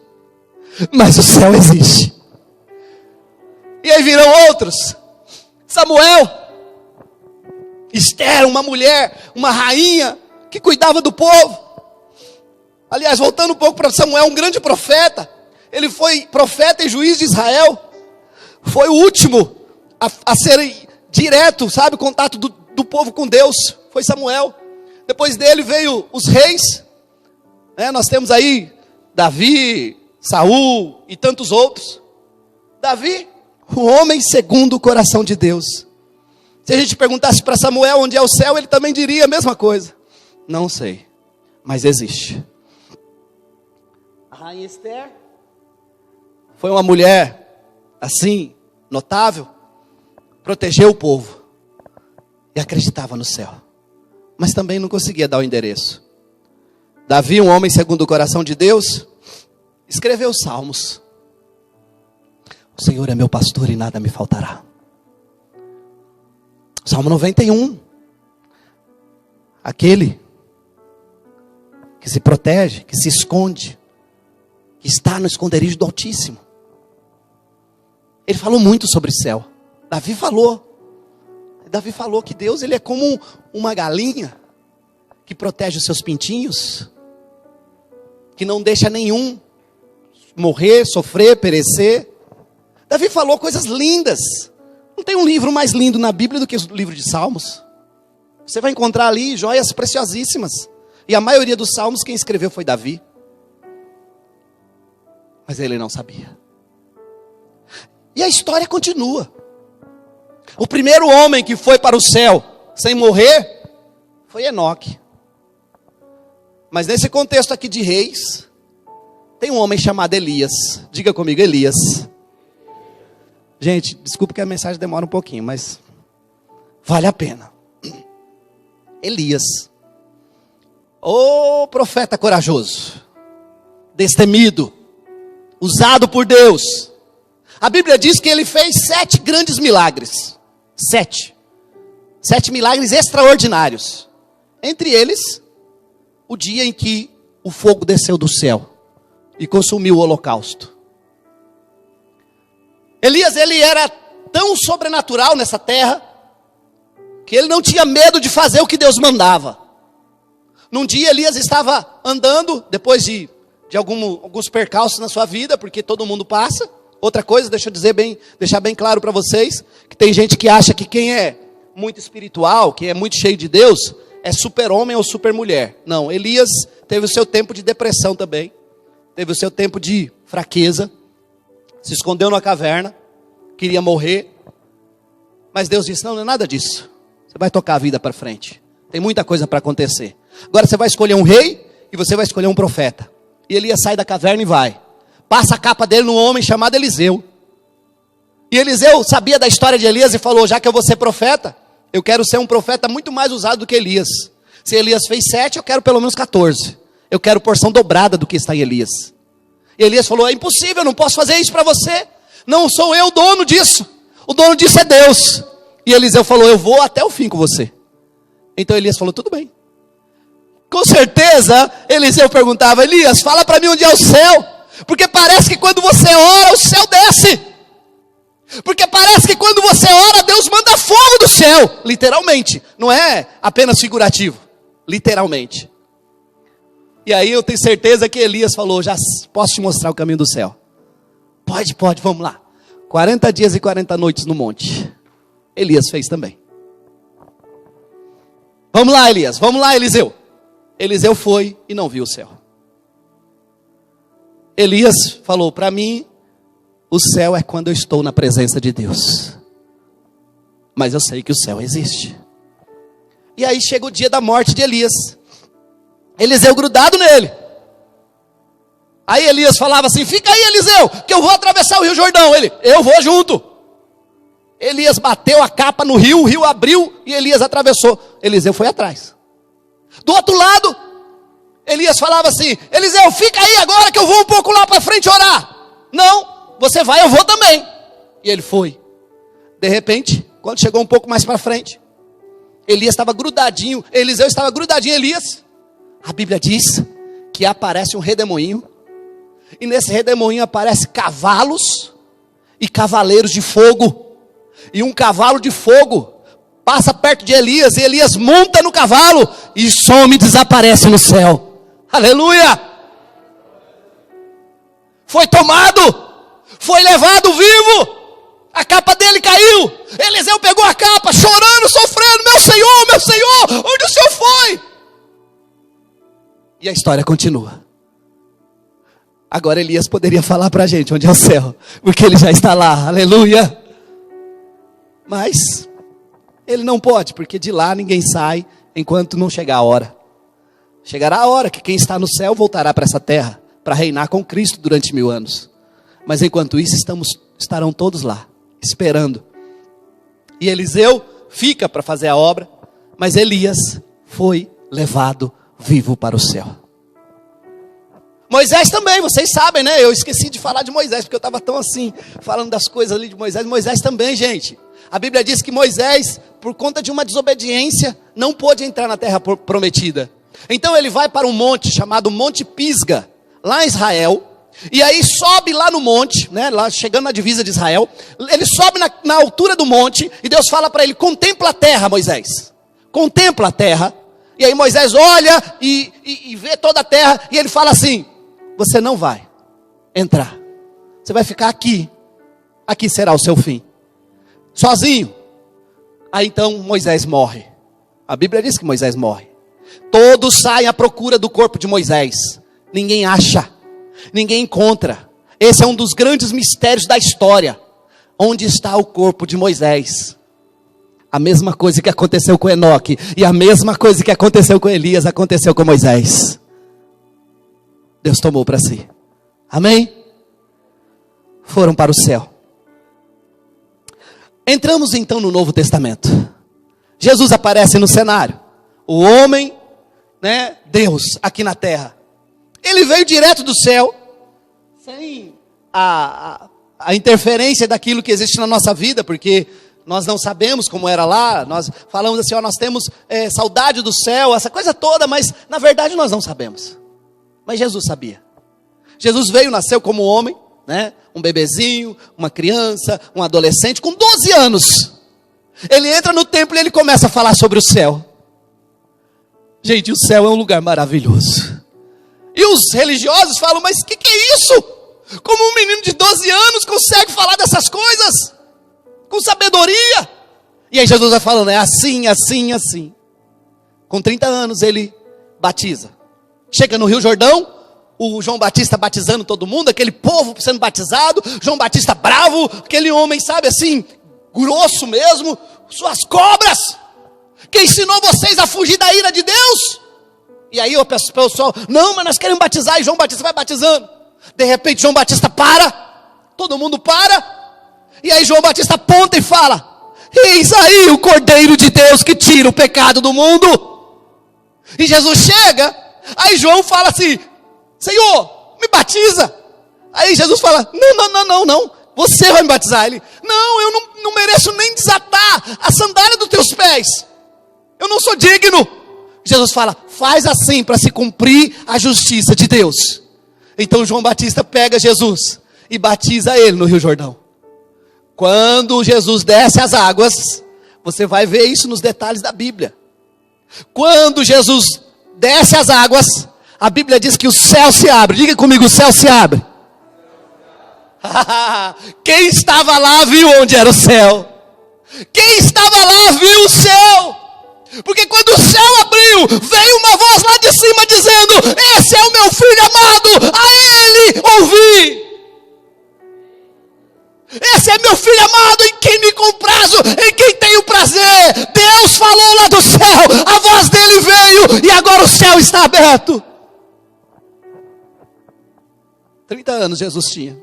mas o céu existe. E aí virão outros: Samuel, Esther, uma mulher, uma rainha, que cuidava do povo. Aliás, voltando um pouco para Samuel, um grande profeta. Ele foi profeta e juiz de Israel. Foi o último a ser direto, sabe, contato do povo com Deus. Foi Samuel. Depois dele veio os reis. Nós temos aí Davi, Saul e tantos outros. Davi, o homem segundo o coração de Deus. Se a gente perguntasse para Samuel onde é o céu, ele também diria a mesma coisa: não sei, mas existe. A rainha Esther foi uma mulher assim, notável, protegeu o povo e acreditava no céu, mas também não conseguia dar o endereço. Davi, um homem segundo o coração de Deus, escreveu os salmos. O Senhor é meu pastor e nada me faltará. Salmo 91. Aquele que se protege, que se esconde, que está no esconderijo do Altíssimo. Ele falou muito sobre o céu. Davi falou que Deus, ele é como uma galinha que protege os seus pintinhos, que não deixa nenhum morrer, sofrer, perecer. Davi falou coisas lindas. Não tem um livro mais lindo na Bíblia do que o livro de Salmos. Você vai encontrar ali joias preciosíssimas. E a maioria dos salmos quem escreveu foi Davi. Mas ele não sabia. E a história continua. O primeiro homem que foi para o céu sem morrer foi Enoque. Mas nesse contexto aqui de reis, tem um homem chamado Elias. Diga comigo, Elias. Gente, desculpa que a mensagem demora um pouquinho, mas vale a pena. Elias. Ô profeta corajoso, destemido, usado por Deus. A Bíblia diz que ele fez 7 grandes milagres. 7 milagres extraordinários. Entre eles, o dia em que o fogo desceu do céu e consumiu o holocausto. Elias, ele era tão sobrenatural nessa terra, que ele não tinha medo de fazer o que Deus mandava. Num dia Elias estava andando, depois de alguns percalços na sua vida, porque todo mundo passa. Outra coisa, deixar bem claro para vocês, que tem gente que acha que quem é muito espiritual, quem é muito cheio de Deus, é super-homem ou super-mulher. Não, Elias teve o seu tempo de depressão também, teve o seu tempo de fraqueza, se escondeu numa caverna, queria morrer, mas Deus disse, não é nada disso, você vai tocar a vida para frente, tem muita coisa para acontecer. Agora você vai escolher um rei e você vai escolher um profeta. E Elias sai da caverna e vai. Passa a capa dele num homem chamado Eliseu. E Eliseu sabia da história de Elias e falou, já que eu vou ser profeta, eu quero ser um profeta muito mais usado do que Elias. Se Elias fez 7, eu quero pelo menos 14. Eu quero porção dobrada do que está em Elias. E Elias falou, é impossível, eu não posso fazer isso para você. Não sou eu o dono disso. O dono disso é Deus. E Eliseu falou, eu vou até o fim com você. Então Elias falou, tudo bem. Com certeza, Eliseu perguntava, Elias, fala para mim onde é o céu. Porque parece que quando você ora, o céu desce. Porque parece que quando você ora, Deus manda fogo do céu. Literalmente, não é apenas figurativo. Literalmente. E aí eu tenho certeza que Elias falou, já posso te mostrar o caminho do céu. Pode, vamos lá. 40 dias e 40 noites no monte. Elias fez também. Vamos lá, Elias, vamos lá, Eliseu. Eliseu foi e não viu o céu. Elias falou, para mim, o céu é quando eu estou na presença de Deus. Mas eu sei que o céu existe. E aí chega o dia da morte de Elias. Eliseu grudado nele. Aí Elias falava assim, fica aí Eliseu, que eu vou atravessar o Rio Jordão. Ele, eu vou junto. Elias bateu a capa no rio, o rio abriu e Elias atravessou. Eliseu foi atrás. Do outro lado, Elias falava assim, Eliseu, fica aí agora que eu vou um pouco lá para frente orar. Não, você vai, eu vou também. E ele foi. De repente, quando chegou um pouco mais para frente, Elias estava grudadinho, Eliseu estava grudadinho em Elias. A Bíblia diz que aparece um redemoinho, e nesse redemoinho aparece cavalos e cavaleiros de fogo. E um cavalo de fogo passa perto de Elias, e Elias monta no cavalo e some e desaparece no céu. Aleluia! Foi tomado, foi levado vivo, a capa dele caiu. Eliseu pegou a capa, chorando, sofrendo, meu Senhor, onde o Senhor foi? E a história continua. Agora Elias poderia falar para a gente onde é o céu, porque ele já está lá, aleluia. Mas ele não pode, porque de lá ninguém sai enquanto não chegar a hora. Chegará a hora que quem está no céu voltará para essa terra, para reinar com Cristo durante 1000 anos. Mas enquanto isso estarão todos lá, esperando. E Eliseu fica para fazer a obra, mas Elias foi levado vivo para o céu. Moisés também, vocês sabem, né? Eu esqueci de falar de Moisés, porque eu estava tão assim, falando das coisas ali de Moisés. Moisés também, gente. A Bíblia diz que Moisés, por conta de uma desobediência, não pôde entrar na terra prometida. Então ele vai para um monte chamado Monte Pisga, lá em Israel. E aí sobe lá no monte, né, lá chegando na divisa de Israel. Ele sobe na altura do monte e Deus fala para ele, contempla a terra, Moisés. Contempla a terra. E aí Moisés olha e vê toda a terra. E ele fala assim, você não vai entrar. Você vai ficar aqui. Aqui será o seu fim. Sozinho. Aí então Moisés morre. A Bíblia diz que Moisés morre. Todos saem à procura do corpo de Moisés. Ninguém acha. Ninguém encontra. Esse é um dos grandes mistérios da história. Onde está o corpo de Moisés? A mesma coisa que aconteceu com Enoque e a mesma coisa que aconteceu com Elias aconteceu com Moisés. Deus tomou para si. Amém? Foram para o céu. Entramos então no Novo Testamento. Jesus aparece no cenário. O homem né, Deus aqui na terra. Ele veio direto do céu, sem a interferência daquilo que existe na nossa vida, porque nós não sabemos como era lá. Nós falamos assim, nós temos saudade do céu, essa coisa toda, mas na verdade nós não sabemos. Mas Jesus sabia. Jesus veio, nasceu como homem, né? Um bebezinho, uma criança, um adolescente, com 12 anos. Ele entra no templo e ele começa a falar sobre o céu. Gente, o céu é um lugar maravilhoso. E os religiosos falam, mas o que é isso? Como um menino de 12 anos consegue falar dessas coisas? Com sabedoria. E aí Jesus vai falando, é assim, assim, assim. Com 30 anos ele batiza. Chega no Rio Jordão, o João Batista batizando todo mundo, aquele povo sendo batizado, João Batista bravo, aquele homem, sabe assim, grosso mesmo, suas cobras, que ensinou vocês a fugir da ira de Deus. E aí o pessoal, não, mas nós queremos batizar, e João Batista vai batizando. De repente João Batista para, todo mundo para, e aí João Batista aponta e fala, eis aí o Cordeiro de Deus que tira o pecado do mundo. E Jesus chega, aí João fala assim, Senhor, me batiza. Aí Jesus fala, não, você vai me batizar. Ele, não, eu não mereço nem desatar a sandália dos teus pés, eu não sou digno. Jesus fala, faz assim para se cumprir a justiça de Deus. Então João Batista pega Jesus e batiza ele no Rio Jordão. Quando Jesus desce as águas, você vai ver isso nos detalhes da Bíblia. Quando Jesus desce as águas, a Bíblia diz que o céu se abre. Diga comigo, o céu se abre. Quem estava lá viu onde era o céu. Quem estava lá viu o céu. Porque quando o céu abriu, veio uma voz lá de cima dizendo, esse é o meu filho amado, a ele ouvi. Esse é meu filho amado, em quem me comprazo, em quem tenho prazer. Deus falou lá do céu, a voz dele veio, e agora o céu está aberto. 30 anos Jesus tinha.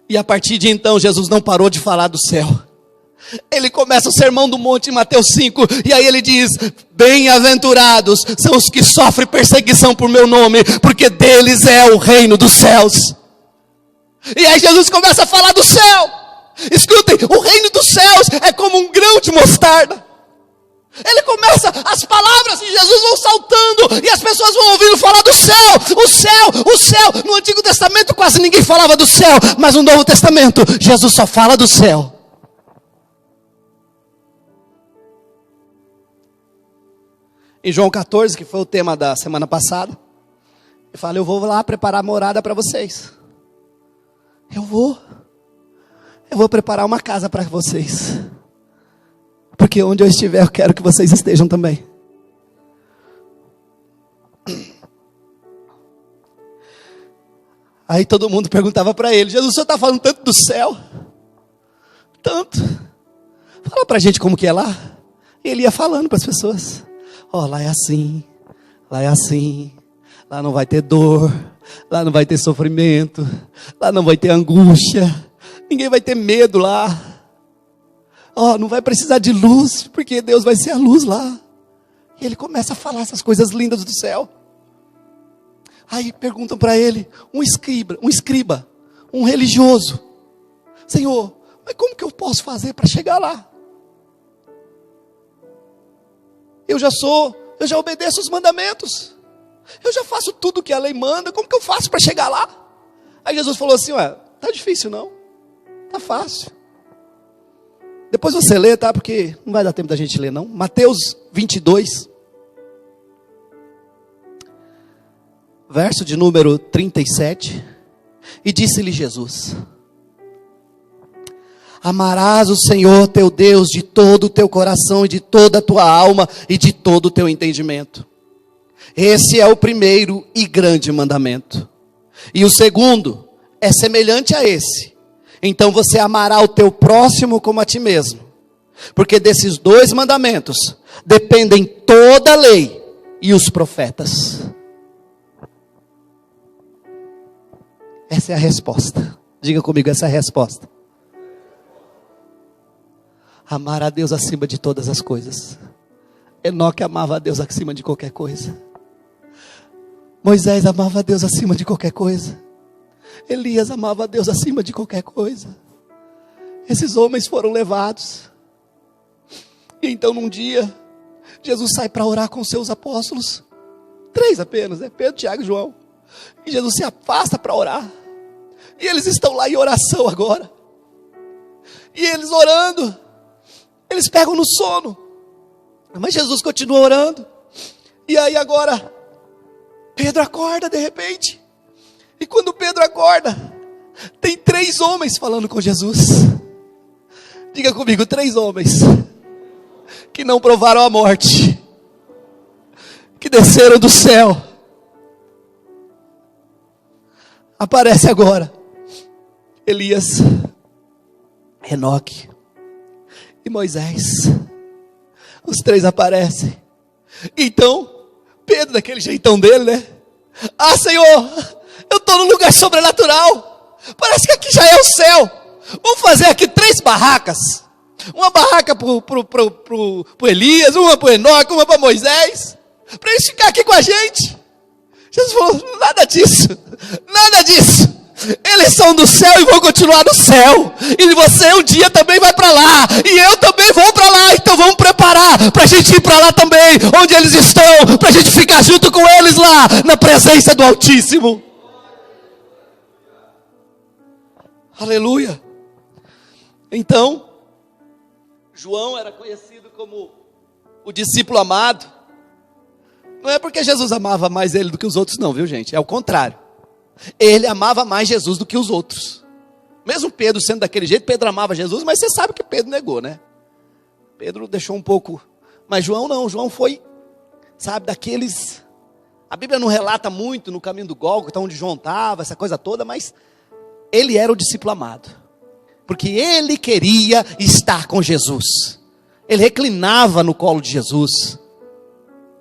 E a partir de então, Jesus não parou de falar do céu. Ele começa o sermão do monte em Mateus 5, e aí ele diz, bem-aventurados são os que sofrem perseguição por meu nome, porque deles é o reino dos céus. E aí Jesus começa a falar do céu. Escutem, o reino dos céus é como um grão de mostarda. Ele começa, as palavras de Jesus vão saltando, e as pessoas vão ouvindo falar do céu, o céu, o céu. No Antigo Testamento quase ninguém falava do céu, mas no Novo Testamento, Jesus só fala do céu. Em João 14, que foi o tema da semana passada, ele fala, eu vou lá preparar morada para vocês. Eu vou preparar uma casa para vocês. Porque onde eu estiver, eu quero que vocês estejam também. Aí todo mundo perguntava para ele, Jesus, o senhor está falando tanto do céu? Tanto. Fala para a gente como que é lá. E ele ia falando para as pessoas. Lá é assim, lá é assim, lá não vai ter dor, lá não vai ter sofrimento, lá não vai ter angústia, ninguém vai ter medo lá. Não vai precisar de luz, porque Deus vai ser a luz lá. E ele começa a falar essas coisas lindas do céu. Aí perguntam para ele, um escriba, um religioso, Senhor, mas como que eu posso fazer para chegar lá? Eu já obedeço os mandamentos, eu já faço tudo o que a lei manda, como que eu faço para chegar lá? Aí Jesus falou assim, tá difícil não, tá fácil. Depois você lê, tá? Porque não vai dar tempo da gente ler não. Mateus 22, verso de número 37, e disse-lhe Jesus, amarás o Senhor teu Deus de todo o teu coração e de toda a tua alma e de todo o teu entendimento. Esse é o primeiro e grande mandamento. E o segundo é semelhante a esse. Então você amará o teu próximo como a ti mesmo. Porque desses dois mandamentos dependem toda a lei e os profetas. Essa é a resposta. Diga comigo, essa é a resposta. Amar a Deus acima de todas as coisas. Enoque amava a Deus acima de qualquer coisa. Moisés amava a Deus acima de qualquer coisa. Elias amava a Deus acima de qualquer coisa. Esses homens foram levados. E então num dia, Jesus sai para orar com seus apóstolos. 3 apenas, né? Pedro, Tiago e João. E Jesus se afasta para orar. E eles estão lá em oração agora. E eles orando, eles pegam no sono. Mas Jesus continua orando. E aí agora, Pedro acorda de repente. E quando Pedro acorda, tem 3 homens falando com Jesus. Diga comigo, 3 homens que não provaram a morte, que desceram do céu. Aparece agora Elias, Enoque e Moisés. Os 3 aparecem. Então, Pedro, daquele jeitão dele, né? Ah, Senhor, eu estou num lugar sobrenatural. Parece que aqui já é o céu. Vamos fazer aqui 3 barracas. Uma barraca pro Elias, uma pro Enoque, uma para Moisés. Para eles ficar aqui com a gente. Jesus falou, nada disso. Nada disso. Eles são do céu e vão continuar no céu. E você um dia também vai para lá. E eu também vou para lá. Então vamos preparar para a gente ir para lá também, onde eles estão, para a gente ficar junto com eles lá, na presença do Altíssimo. Aleluia. Então, João era conhecido como o discípulo amado. Não é porque Jesus amava mais ele do que os outros não, viu gente? É o contrário. Ele amava mais Jesus do que os outros. Mesmo Pedro sendo daquele jeito, Pedro amava Jesus, mas você sabe que Pedro negou, né? Pedro deixou um pouco, mas João não, João foi, sabe, daqueles, a Bíblia não relata muito no caminho do Gólgota, onde João estava, essa coisa toda, mas ele era o discípulo amado, porque ele queria estar com Jesus, ele reclinava no colo de Jesus,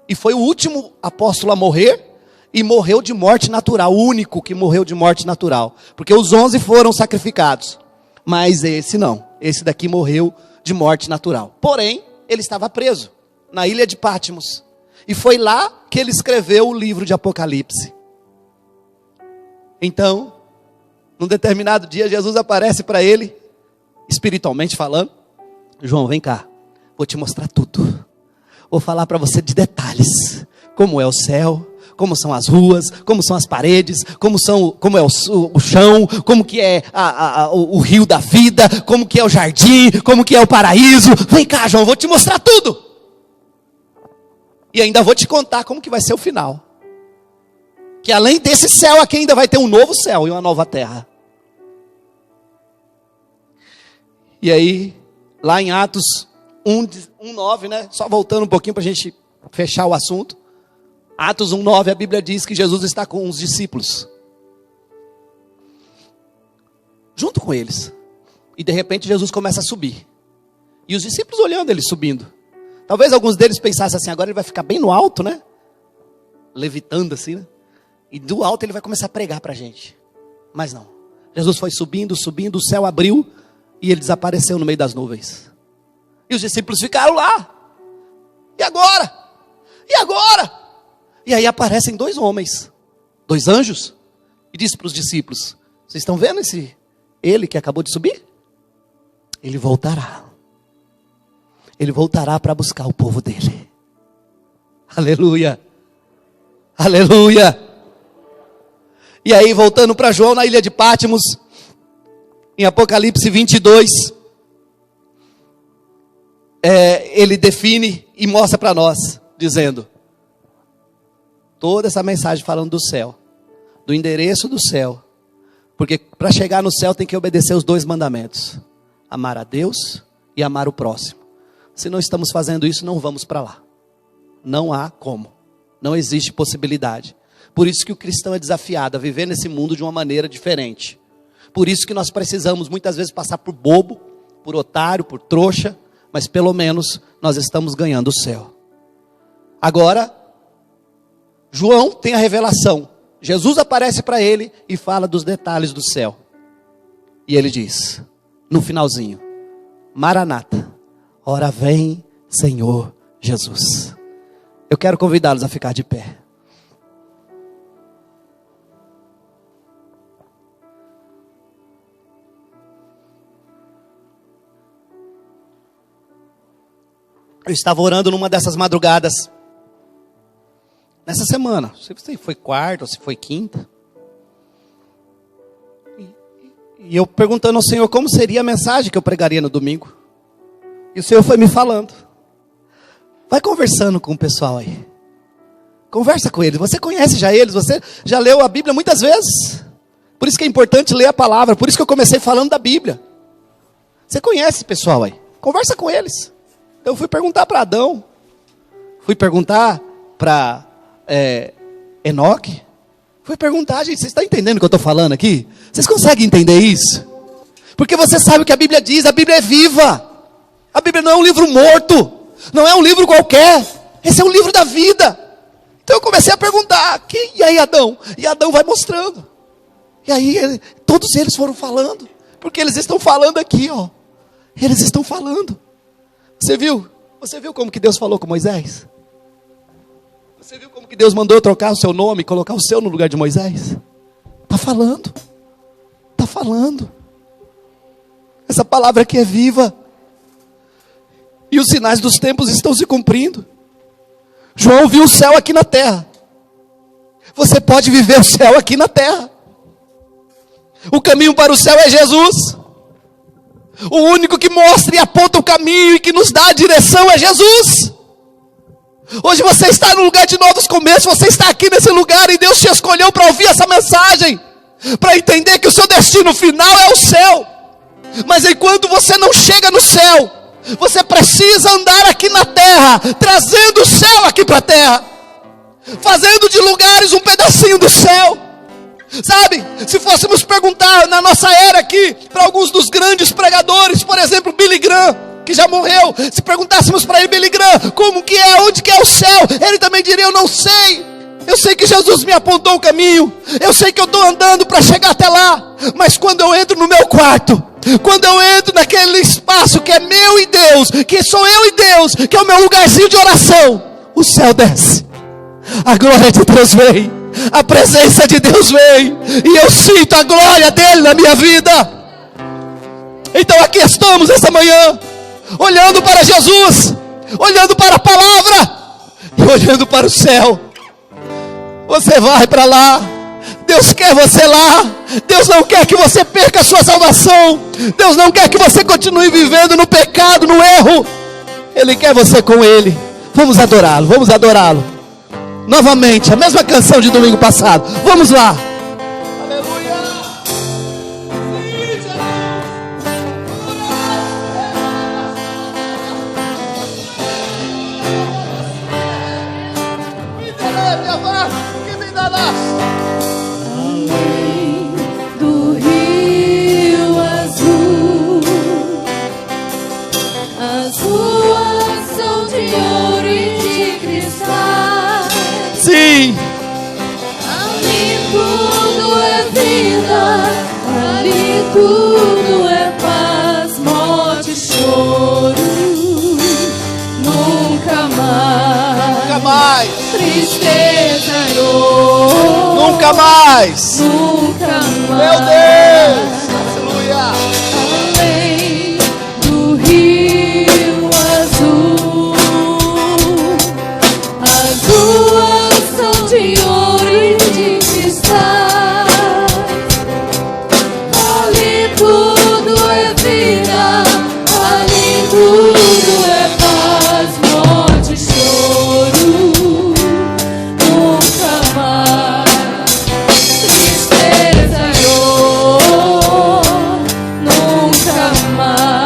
e foi o último apóstolo a morrer, e morreu de morte natural, o único que morreu de morte natural, porque os 11 foram sacrificados, mas esse não, esse daqui morreu de morte natural. Porém, ele estava preso na ilha de Patmos, e foi lá que ele escreveu o livro de Apocalipse. Então, num determinado dia, Jesus aparece para ele, espiritualmente falando, João, vem cá, vou te mostrar tudo, vou falar para você de detalhes, como é o céu, como são as ruas, como são as paredes, como é o chão, como que é o rio da vida, como que é o jardim, como que é o paraíso. Vem cá, João, vou te mostrar tudo. E ainda vou te contar como que vai ser o final. Que além desse céu aqui ainda vai ter um novo céu e uma nova terra. E aí, lá em Atos 1:9, né? Só voltando um pouquinho para a gente fechar o assunto. Atos 1:9, a Bíblia diz que Jesus está com os discípulos, junto com eles, e de repente Jesus começa a subir, e os discípulos olhando ele subindo, talvez alguns deles pensassem assim, agora ele vai ficar bem no alto, né, levitando assim, né? E do alto ele vai começar a pregar para a gente, mas não, Jesus foi subindo, subindo, o céu abriu, e ele desapareceu no meio das nuvens, e os discípulos ficaram lá, e agora? E agora? E aí aparecem 2 homens, 2 anjos, e diz para os discípulos, vocês estão vendo ele que acabou de subir? Ele voltará para buscar o povo dele. Aleluia, aleluia. E aí voltando para João na ilha de Patmos, em Apocalipse 22, ele define e mostra para nós, dizendo, toda essa mensagem falando do céu, do endereço do céu, porque para chegar no céu tem que obedecer os 2 mandamentos, amar a Deus e amar o próximo. Se não estamos fazendo isso, não vamos para lá, não há como, não existe possibilidade. Por isso que o cristão é desafiado a viver nesse mundo de uma maneira diferente, por isso que nós precisamos muitas vezes passar por bobo, por otário, por trouxa, mas pelo menos nós estamos ganhando o céu. Agora, João tem a revelação, Jesus aparece para ele e fala dos detalhes do céu, e ele diz, no finalzinho, Maranata, ora vem Senhor Jesus. Eu quero convidá-los a ficar de pé. Eu estava orando numa dessas madrugadas, nessa semana, não sei se foi quarta ou se foi quinta, e eu perguntando ao Senhor como seria a mensagem que eu pregaria no domingo, e o Senhor foi me falando, vai conversando com o pessoal aí, conversa com eles, você conhece já eles, você já leu a Bíblia muitas vezes, por isso que é importante ler a palavra, por isso que eu comecei falando da Bíblia, você conhece esse pessoal aí, conversa com eles. Então eu fui perguntar para Adão, fui perguntar para Enoque, fui perguntar, gente, vocês estão entendendo o que eu estou falando aqui? Vocês conseguem entender isso? Porque você sabe o que a Bíblia diz, a Bíblia é viva, a Bíblia não é um livro morto, não é um livro qualquer, esse é um livro da vida. Então eu comecei a perguntar, e aí Adão? E Adão vai mostrando, e aí todos eles foram falando, porque eles estão falando aqui, ó, eles estão falando. Você viu? Você viu como que Deus falou com Moisés? Você viu como que Deus mandou trocar o seu nome, colocar o seu no lugar de Moisés? Está falando. Está falando. Essa palavra aqui é viva. E os sinais dos tempos estão se cumprindo. João viu o céu aqui na terra. Você pode viver o céu aqui na terra. O caminho para o céu é Jesus. O único que mostra e aponta o caminho e que nos dá a direção é Jesus. Hoje você está no lugar de novos começos, você está aqui nesse lugar e Deus te escolheu para ouvir essa mensagem, para entender que o seu destino final é o céu. Mas enquanto você não chega no céu, você precisa andar aqui na terra, trazendo o céu aqui para a terra, fazendo de lugares um pedacinho do céu. Sabe, se fôssemos perguntar na nossa era aqui, para alguns dos grandes pregadores, por exemplo, Billy Graham, que já morreu, se perguntássemos para ele, Billy Graham, como que é, onde que é o céu? Ele também diria, eu não sei, eu sei que Jesus me apontou o caminho, eu sei que eu estou andando para chegar até lá, mas quando eu entro no meu quarto, quando eu entro naquele espaço que é meu e Deus, que sou eu e Deus, que é o meu lugarzinho de oração, o céu desce, a glória de Deus vem, a presença de Deus vem, e eu sinto a glória dele na minha vida. Então aqui estamos essa manhã, olhando para Jesus, olhando para a palavra, e olhando para o céu. Você vai para lá, Deus quer você lá, Deus não quer que você perca a sua salvação, Deus não quer que você continue vivendo no pecado, no erro, Ele quer você com Ele. Vamos adorá-lo, vamos adorá-lo. Novamente, a mesma canção de domingo passado. Vamos lá. Aleluia. Além do rio azul, as ruas são de ouro e de cristal. Sim. Ali tudo é vida, ali tudo é paz, morte e choro. Nunca mais, Nunca mais, tristeza e dor. nunca mais. Nunca mais. Meu Deus, aleluia. Além do rio azul, as ruas são de ouro e de cristal. Ali tudo é vida, ali tudo é paz, morte e choro. Nunca mais, tristeza e dor. Nunca mais.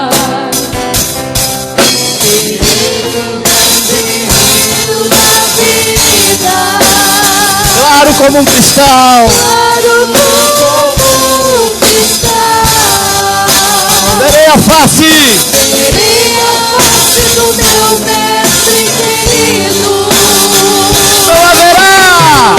Querido da vida, Claro como um cristal. claro como um cristal. Verei a face. Verei a face do meu mestre querido. Não haverá.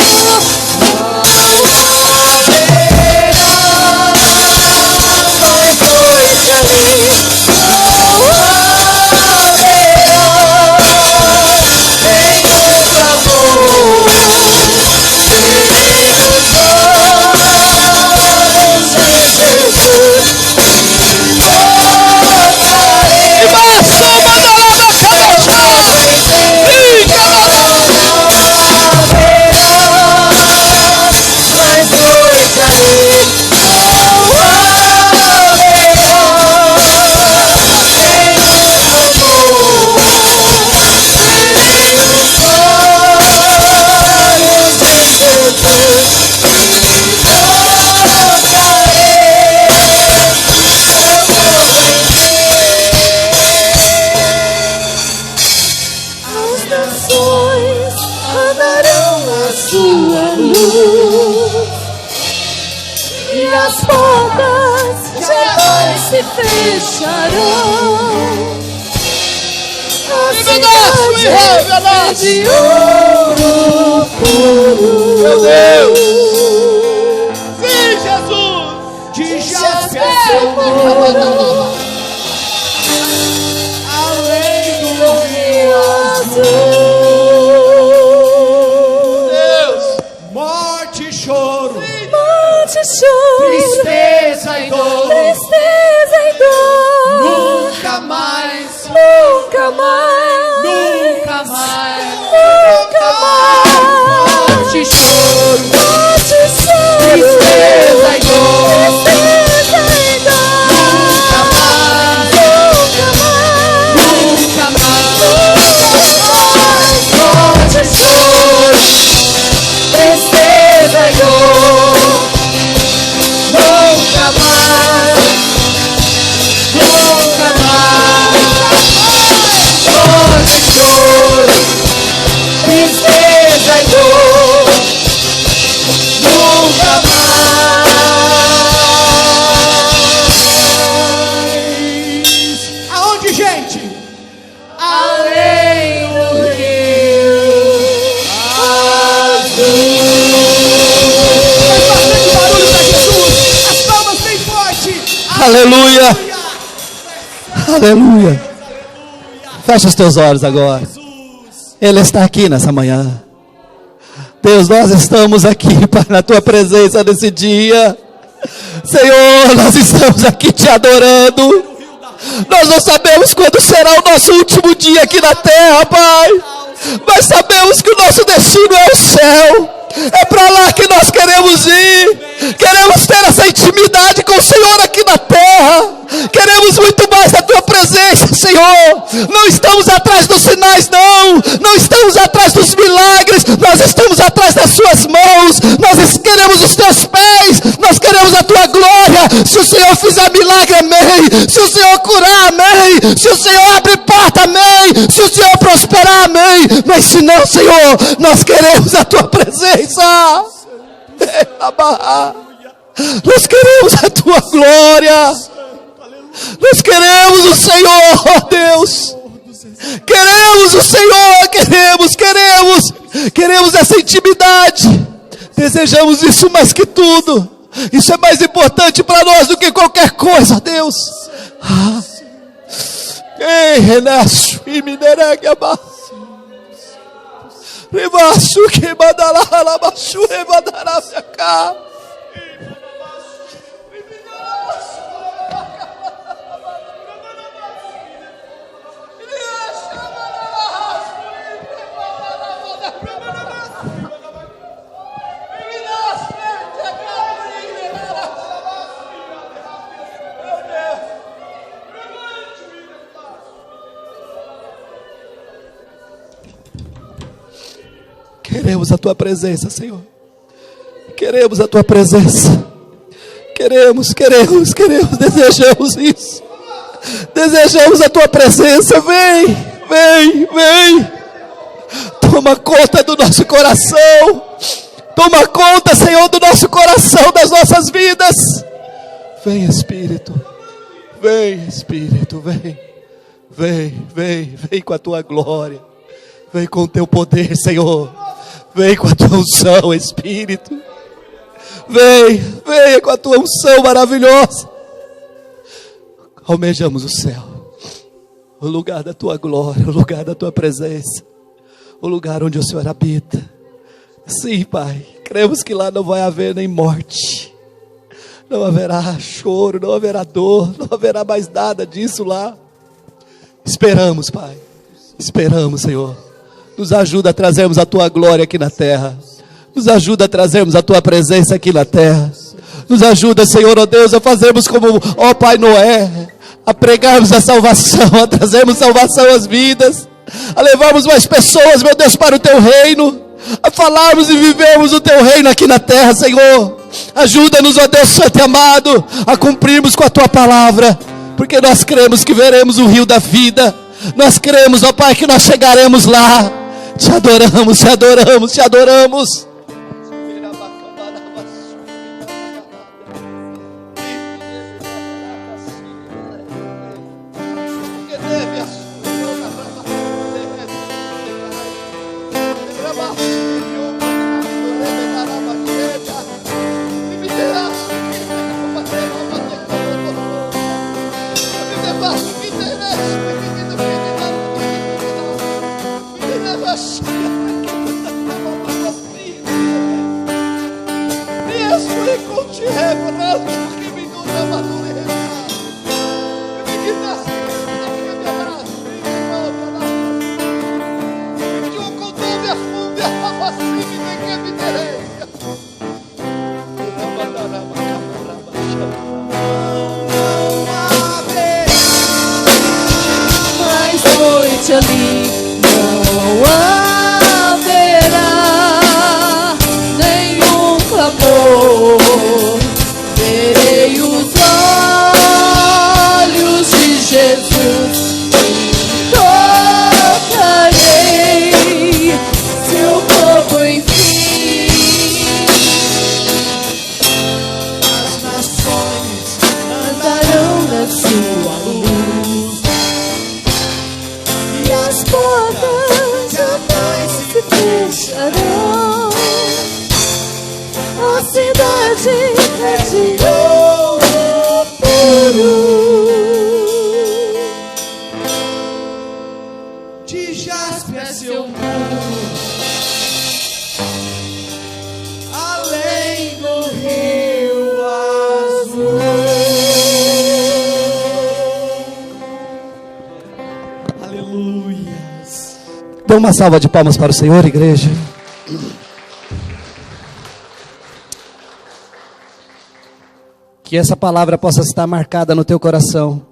e as portas jamais se fecharão. A cidade é de ouro puro. Meu Deus! Sim, Jesus! De jaspe seu muro, além do rio azul. Deus! Morte e choro, Morte e choro, tristeza e dor, tristeza e dor. nunca mais, Nunca mais, nunca mais. nunca mais. Morte e choro, Morte e choro, tristeza e dor, tristeza e dor. nunca mais, Nunca mais, nunca mais. morte e choro, Tristeza e dor, nunca mais, nunca mais. Morte e choro, tristeza e dor, nunca mais. Aonde, gente? Além do rio azul. Faz bastante barulho pra Jesus. As palmas bem forte. Aleluia. Aleluia. Fecha os teus olhos agora. Ele está aqui nessa manhã. Deus, nós estamos aqui, Pai, na tua presença nesse dia. Senhor, nós estamos aqui te adorando. Nós não sabemos quando será o nosso último dia aqui na terra, Pai. Mas sabemos que o nosso destino é o céu. É para lá que nós queremos ir. Queremos ter essa intimidade com o Senhor aqui na terra. Queremos muito mais da tua presença, Senhor. Não estamos atrás dos sinais, não. Não estamos atrás dos milagres. Nós estamos atrás das suas mãos. Nós queremos os teus pés. Nós queremos a tua glória. Se o Senhor fizer milagre, amém. Se o Senhor curar, amém. Se o Senhor abrir porta, amém. Se o Senhor prosperar, amém. Mas se não, Senhor, nós queremos a tua presença. Nós queremos a tua glória. Nós queremos o Senhor, ó Deus. Queremos o Senhor, queremos essa intimidade. Desejamos isso mais que tudo. Isso é mais importante para nós do que qualquer coisa, Deus. Ei, Renato, e Mineregue abaixo. Rebaixo que mandala, abaixo, remandará pra cá. Queremos a tua presença, Senhor. Queremos a tua presença. Queremos, desejamos isso. Desejamos a tua presença. Vem. Toma conta do nosso coração. Toma conta, Senhor, do nosso coração, das nossas vidas. Vem, Espírito. Vem com a tua glória. Vem com o teu poder, Senhor. Vem com a tua unção, Espírito. Venha com a tua unção maravilhosa. Almejamos o céu, o lugar da tua glória, o lugar da tua presença, o lugar onde o Senhor habita. Sim, Pai, cremos que lá não vai haver nem morte, não haverá choro, não haverá dor, não haverá mais nada disso lá. Esperamos, Pai, Senhor. Nos ajuda a trazermos a tua glória aqui na terra. Nos ajuda a trazermos a tua presença aqui na terra. Nos ajuda, Senhor, ó Deus, a fazermos como, ó Pai Noé, a pregarmos a salvação, a trazermos salvação às vidas, a levarmos mais pessoas, meu Deus, para o teu reino, a falarmos e vivermos o teu reino aqui na terra, Senhor. Ajuda-nos, ó Deus Santo e amado, a cumprirmos com a tua palavra, porque nós cremos que veremos o rio da vida. Nós cremos, ó Pai, que nós chegaremos lá. Te adoramos. Mais noite ali não haverá nenhum clamor. Verei os olhos de Jesus e tocarei seu corpo enfim. As nações andarão na sua luz e as portas jamais se fecharão. A cidade é de ouro puro. De jaspe é seu muro, além do rio azul. Aleluias. Dê uma salva de palmas para o Senhor, igreja. Que essa palavra possa estar marcada no teu coração.